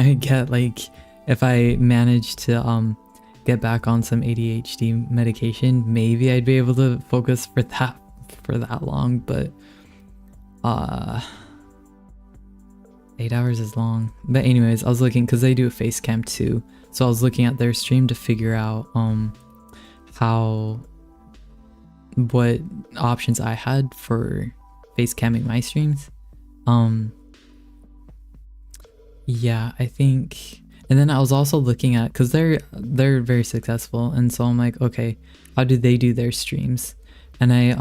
Speaker 1: I manage to get back on some ADHD medication, maybe I'd be able to focus for that long, but 8 hours is long. But anyways, I was looking, because they do a face cam too, so I was looking at their stream to figure out what options I had for face camming my streams. Yeah, I think, and then I was also looking at, because they're very successful, and so I'm like, okay, how do they do their streams? And I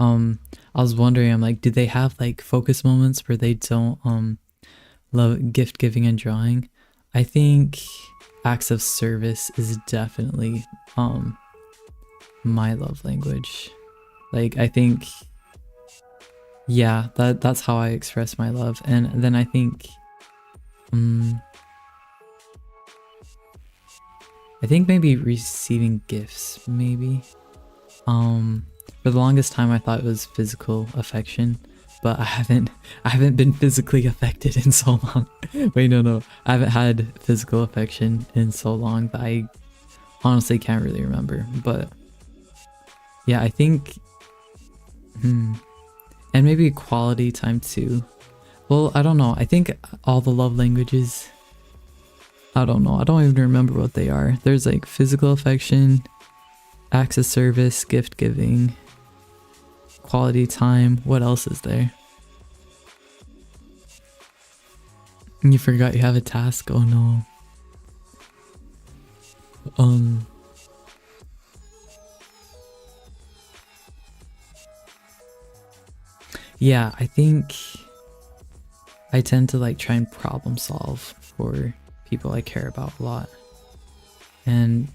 Speaker 1: was wondering, I'm like, do they have like focus moments where they don't love gift giving and drawing? I think acts of service is definitely my love language. Like, I think, yeah, that's how I express my love. And then I think maybe receiving gifts, maybe. For the longest time I thought it was physical affection, but I haven't been physically affected in so long. Wait, no, I haven't had physical affection in so long that I honestly can't really remember. But yeah, I think and maybe quality time too. Well, I don't know, I think all the love languages, I don't know, I don't even remember what they are. There's like physical affection, acts of service, gift giving, quality time. What else is there? You forgot you have a task? Oh no. Yeah, I think I tend to like try and problem solve for people I care about a lot. And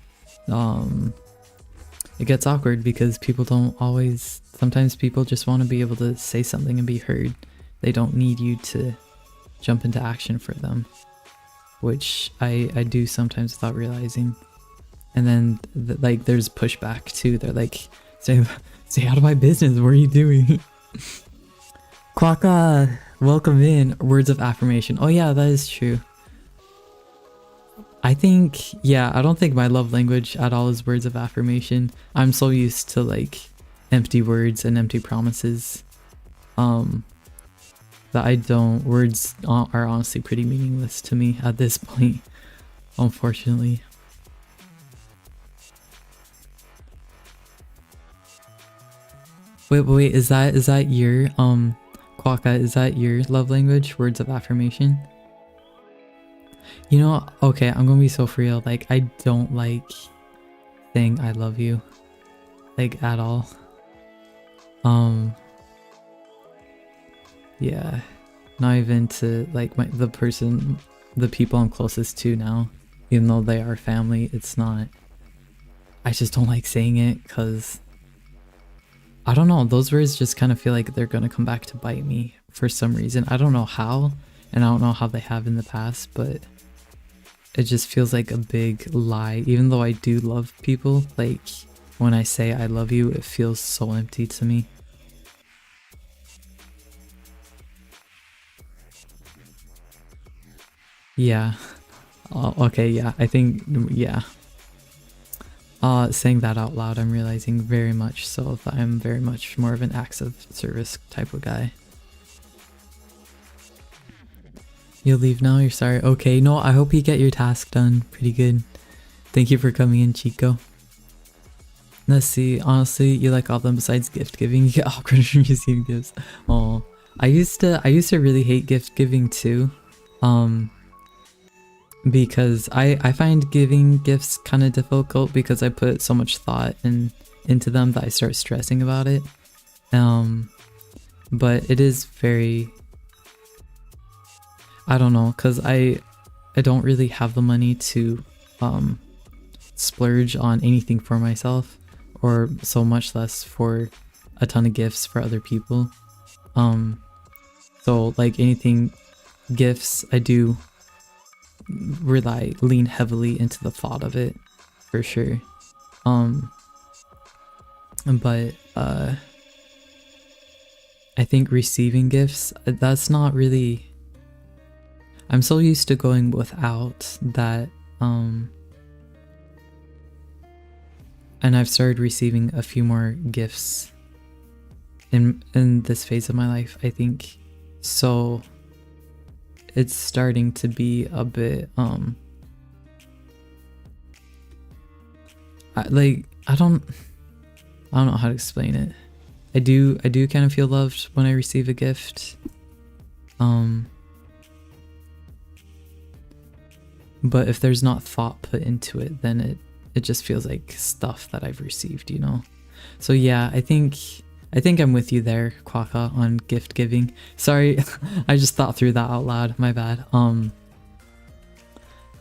Speaker 1: it gets awkward because people don't always, sometimes people just want to be able to say something and be heard. They don't need you to jump into action for them, which I do sometimes without realizing. And then like there's pushback too. They're like, stay out of my business, what are you doing? Quaka, welcome in. Words of affirmation. Oh yeah, that is true. I think, yeah, I don't think my love language at all is words of affirmation. I'm so used to like empty words and empty promises that I don't, words are honestly pretty meaningless to me at this point, unfortunately. Wait, is that your Quaka, is that your love language, words of affirmation? You know, okay, I'm gonna be so for real. Like, I don't like saying I love you, like, at all. Yeah, not even to like the people I'm closest to now, even though they are family. It's not. I just don't like saying it because I don't know. Those words just kind of feel like they're gonna come back to bite me for some reason. I don't know how, and I don't know how they have in the past, but it just feels like a big lie. Even though I do love people, like when I say I love you, it feels so empty to me. Yeah. Okay, yeah, I think, yeah. Saying that out loud, I'm realizing very much so that I'm very much more of an acts of service type of guy. You'll leave now? You're sorry? Okay, no, I hope you get your task done pretty good. Thank you for coming in, Chico. Let's see, honestly, you like all of them besides gift giving. You get awkward from receiving gifts. Oh, I used to really hate gift giving too. Because I find giving gifts kind of difficult because I put so much thought into them that I start stressing about it. But it is very, I don't know, because I don't really have the money to splurge on anything for myself, or so much less for a ton of gifts for other people. So like anything gifts, I do lean heavily into the thought of it for sure. But I think receiving gifts, that's not really, I'm so used to going without that, and I've started receiving a few more gifts in this phase of my life, I think. So it's starting to be a bit I don't know how to explain it. I do kind of feel loved when I receive a gift. But if there's not thought put into it, then it just feels like stuff that I've received, you know? So yeah, I think I'm with you there, Quaka, on gift giving. Sorry, I just thought through that out loud, my bad.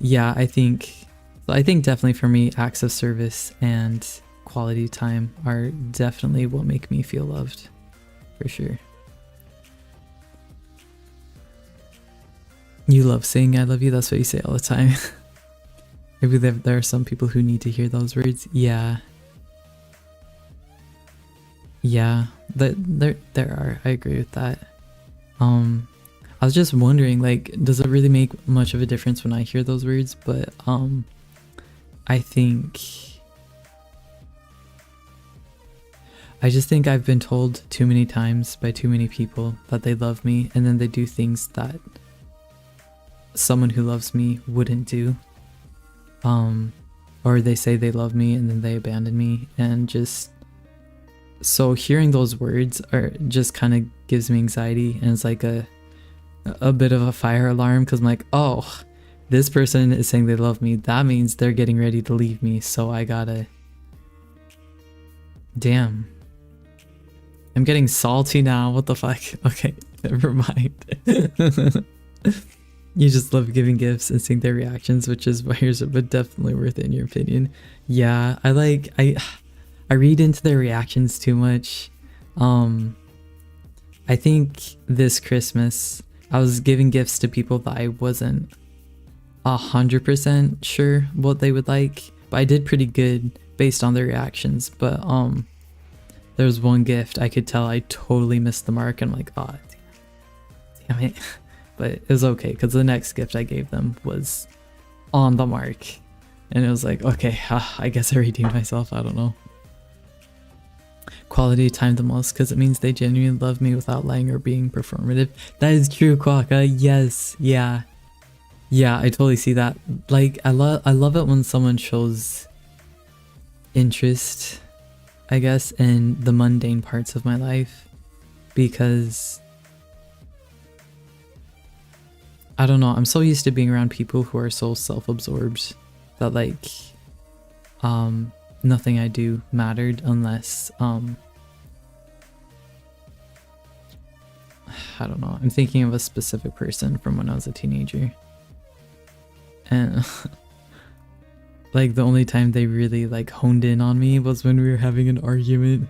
Speaker 1: Yeah, I think definitely for me, acts of service and quality time are definitely what make me feel loved, for sure. You love saying I love you, that's what you say all the time. Maybe there are some people who need to hear those words. Yeah. Yeah, there are. I agree with that. I was just wondering, like, does it really make much of a difference when I hear those words? But I just think I've been told too many times by too many people that they love me, and then they do things that someone who loves me wouldn't do. Or they say they love me and then they abandon me, and just so hearing those words are just kind of gives me anxiety, and it's like a bit of a fire alarm, because I'm like, oh, this person is saying they love me, that means they're getting ready to leave me, so I gotta, damn, I'm getting salty now, what the fuck. Okay, never mind. You just love giving gifts and seeing their reactions, which is why yours but definitely worth it in your opinion. Yeah, I read into their reactions too much. I think this Christmas I was giving gifts to people that I wasn't 100% sure what they would like, but I did pretty good based on their reactions. But there was one gift I could tell I totally missed the mark, and I'm like, oh damn it. But it was okay because the next gift I gave them was on the mark, and it was like, okay, I guess I redeemed myself. I don't know. Quality time the most because it means they genuinely love me without lying or being performative. That is true, Quokka. Yes, yeah, I totally see that. Like, I love it when someone shows interest, I guess, in the mundane parts of my life, because I don't know, I'm so used to being around people who are so self-absorbed that like nothing I do mattered unless I don't know, I'm thinking of a specific person from when I was a teenager, and like the only time they really like honed in on me was when we were having an argument.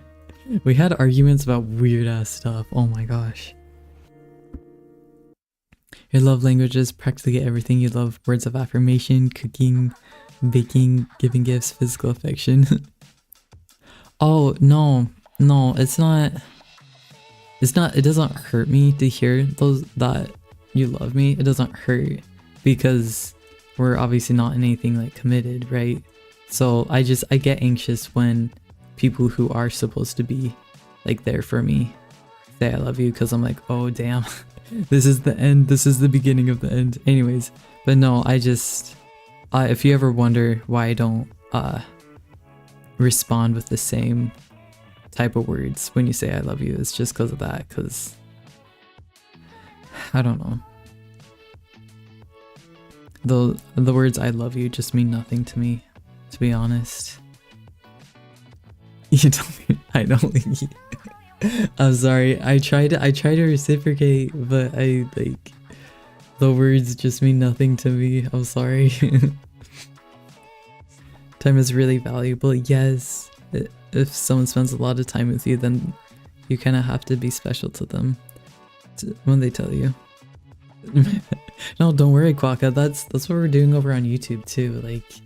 Speaker 1: We had arguments about weird ass stuff. Oh my gosh. Your love languages, practically everything. You love words of affirmation, cooking, baking, giving gifts, physical affection. Oh, no, it's not, it doesn't hurt me to hear those, that you love me. It doesn't hurt because we're obviously not in anything like committed, right? So I get anxious when people who are supposed to be like there for me say I love you, because I'm like, oh damn. This is the end. This is the beginning of the end. Anyways, but no, I just, if you ever wonder why I don't respond with the same type of words when you say I love you, it's just because of that, because I don't know. The words I love you just mean nothing to me, to be honest. You don't mean, I don't. I'm sorry. I try to reciprocate, but I like, the words just mean nothing to me. I'm sorry. Time is really valuable. Yes. If someone spends a lot of time with you, then you kind of have to be special to them when they tell you. No, don't worry, Quokka. That's what we're doing over on YouTube too. Like,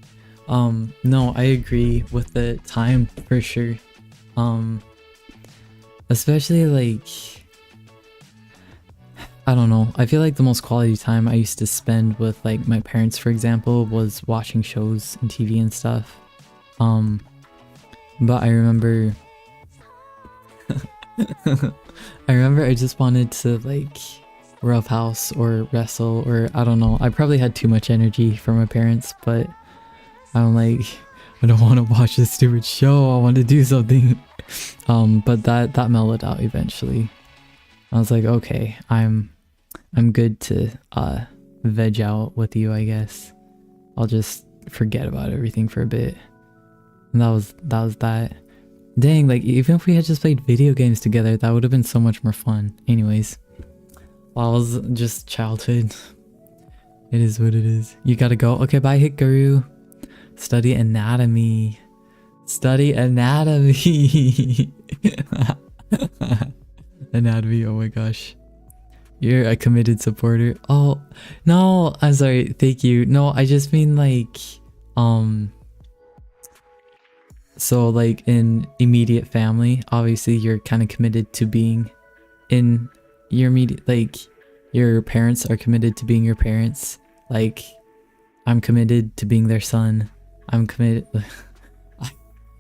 Speaker 1: no, I agree with the time for sure. Especially like, I don't know, I feel like the most quality time I used to spend with like my parents, for example, was watching shows and TV and stuff. But I remember I just wanted to like roughhouse or wrestle, or I don't know, I probably had too much energy for my parents, but I'm like, I don't want to watch this stupid show, I want to do something. But that mellowed out eventually. I was like, okay, I'm good to veg out with you, I guess. I'll just forget about everything for a bit. And that was that. Dang, like even if we had just played video games together, that would have been so much more fun. Anyways, well, it was just childhood. It is what it is. You gotta go. Okay, bye Hikaru. Study anatomy. Study anatomy. Anatomy, oh my gosh. You're a committed supporter. Oh, no, I'm sorry. Thank you. No, I just mean like, so like in immediate family, obviously you're kind of committed to being in your immediate, like your parents are committed to being your parents. Like I'm committed to being their son. I'm committed.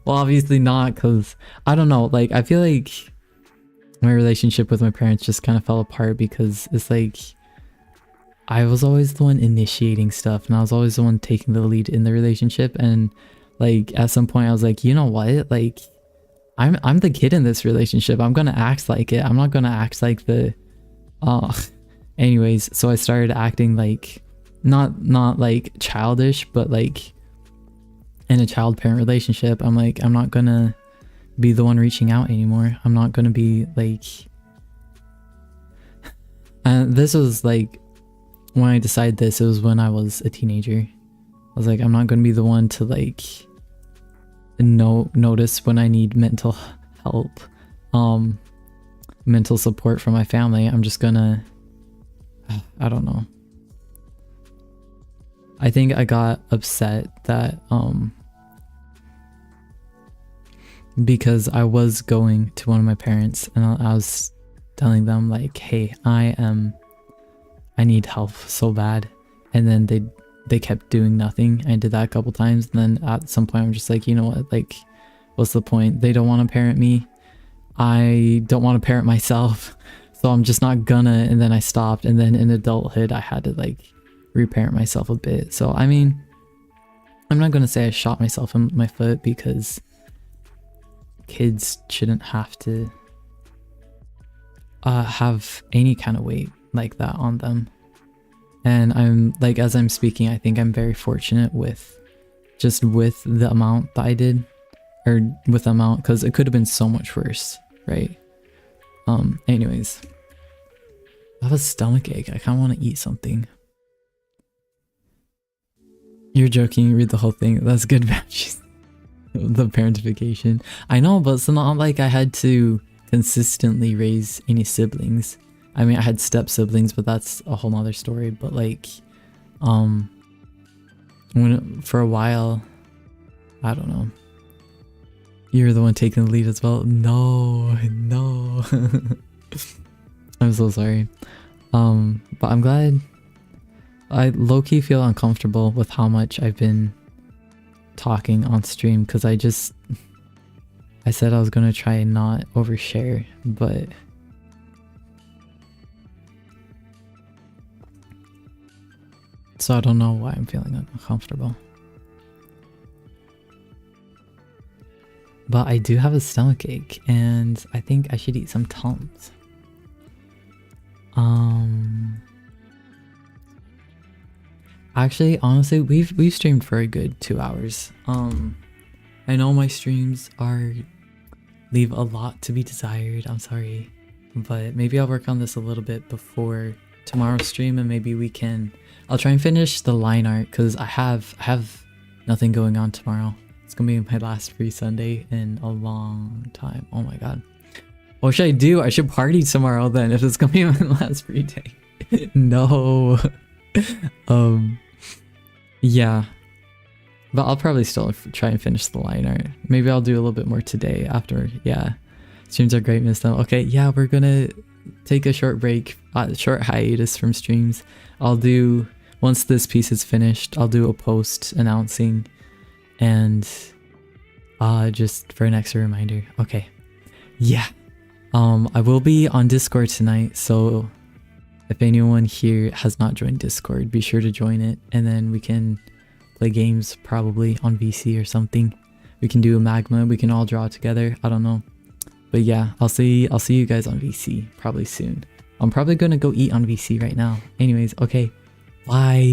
Speaker 1: Well, obviously not, because I don't know, like I feel like my relationship with my parents just kind of fell apart because it's like I was always the one initiating stuff and I was always the one taking the lead in the relationship, and like at some point I was like, you know what, like I'm the kid in this relationship, I'm gonna act like it, I'm not gonna act like the anyways, so I started acting like not like childish, but like in a child-parent relationship. I'm like, I'm not gonna be the one reaching out anymore. I'm not gonna be like, and this was like when I decided this, it was when I was a teenager. I was like, I'm not gonna be the one to like notice when I need mental help, mental support from my family. I'm just gonna, I don't know. I think I got upset that because I was going to one of my parents and I was telling them like, hey, I need help so bad, and then they kept doing nothing. I did that a couple times, and then at some point I'm just like, you know what, like, what's the point? They don't want to parent me, I don't want to parent myself, so I'm just not gonna. And then I stopped, and then in adulthood I had to like reparent myself a bit. So I mean, I'm not gonna say I shot myself in my foot, because kids shouldn't have to have any kind of weight like that on them. And I'm like, as I'm speaking, I think I'm very fortunate with the amount that I did, or with the amount, because it could have been so much worse, right? Anyways, I have a stomach ache. I kind of want to eat something. You're joking, read the whole thing. That's good matches. The parentification, I know, but it's not like I had to consistently raise any siblings. I mean, I had step siblings, but that's a whole nother story. But like, for a while, I don't know. You're the one taking the lead as well. No. I'm so sorry. But I'm glad. I low-key feel uncomfortable with how much I've been talking on stream, because I said I was gonna try and not overshare, but so I don't know why I'm feeling uncomfortable. But I do have a stomach ache, and I think I should eat some Tums. Actually, honestly, we've streamed for a good 2 hours. I know my streams leave a lot to be desired. I'm sorry, but maybe I'll work on this a little bit before tomorrow's stream, and maybe I'll try and finish the line art, because I have nothing going on tomorrow. It's gonna be my last free Sunday in a long time. Oh my god. What should I do? I should party tomorrow then, if it's gonna be my last free day. No. Yeah, but I'll probably still try and finish the line art. Maybe I'll do a little bit more today after. Yeah, streams are great, miss them. Okay, yeah, we're gonna take a short break, short hiatus from streams. I'll do, once this piece is finished, I'll do a post announcing, and just for an extra reminder. Okay, yeah, I will be on Discord tonight, so if anyone here has not joined Discord, be sure to join it, and then we can play games probably on VC or something. We can do a magma, we can all draw together, I don't know. But yeah, I'll see you guys on VC probably soon. I'm probably gonna go eat on VC right now. Anyways, okay, bye.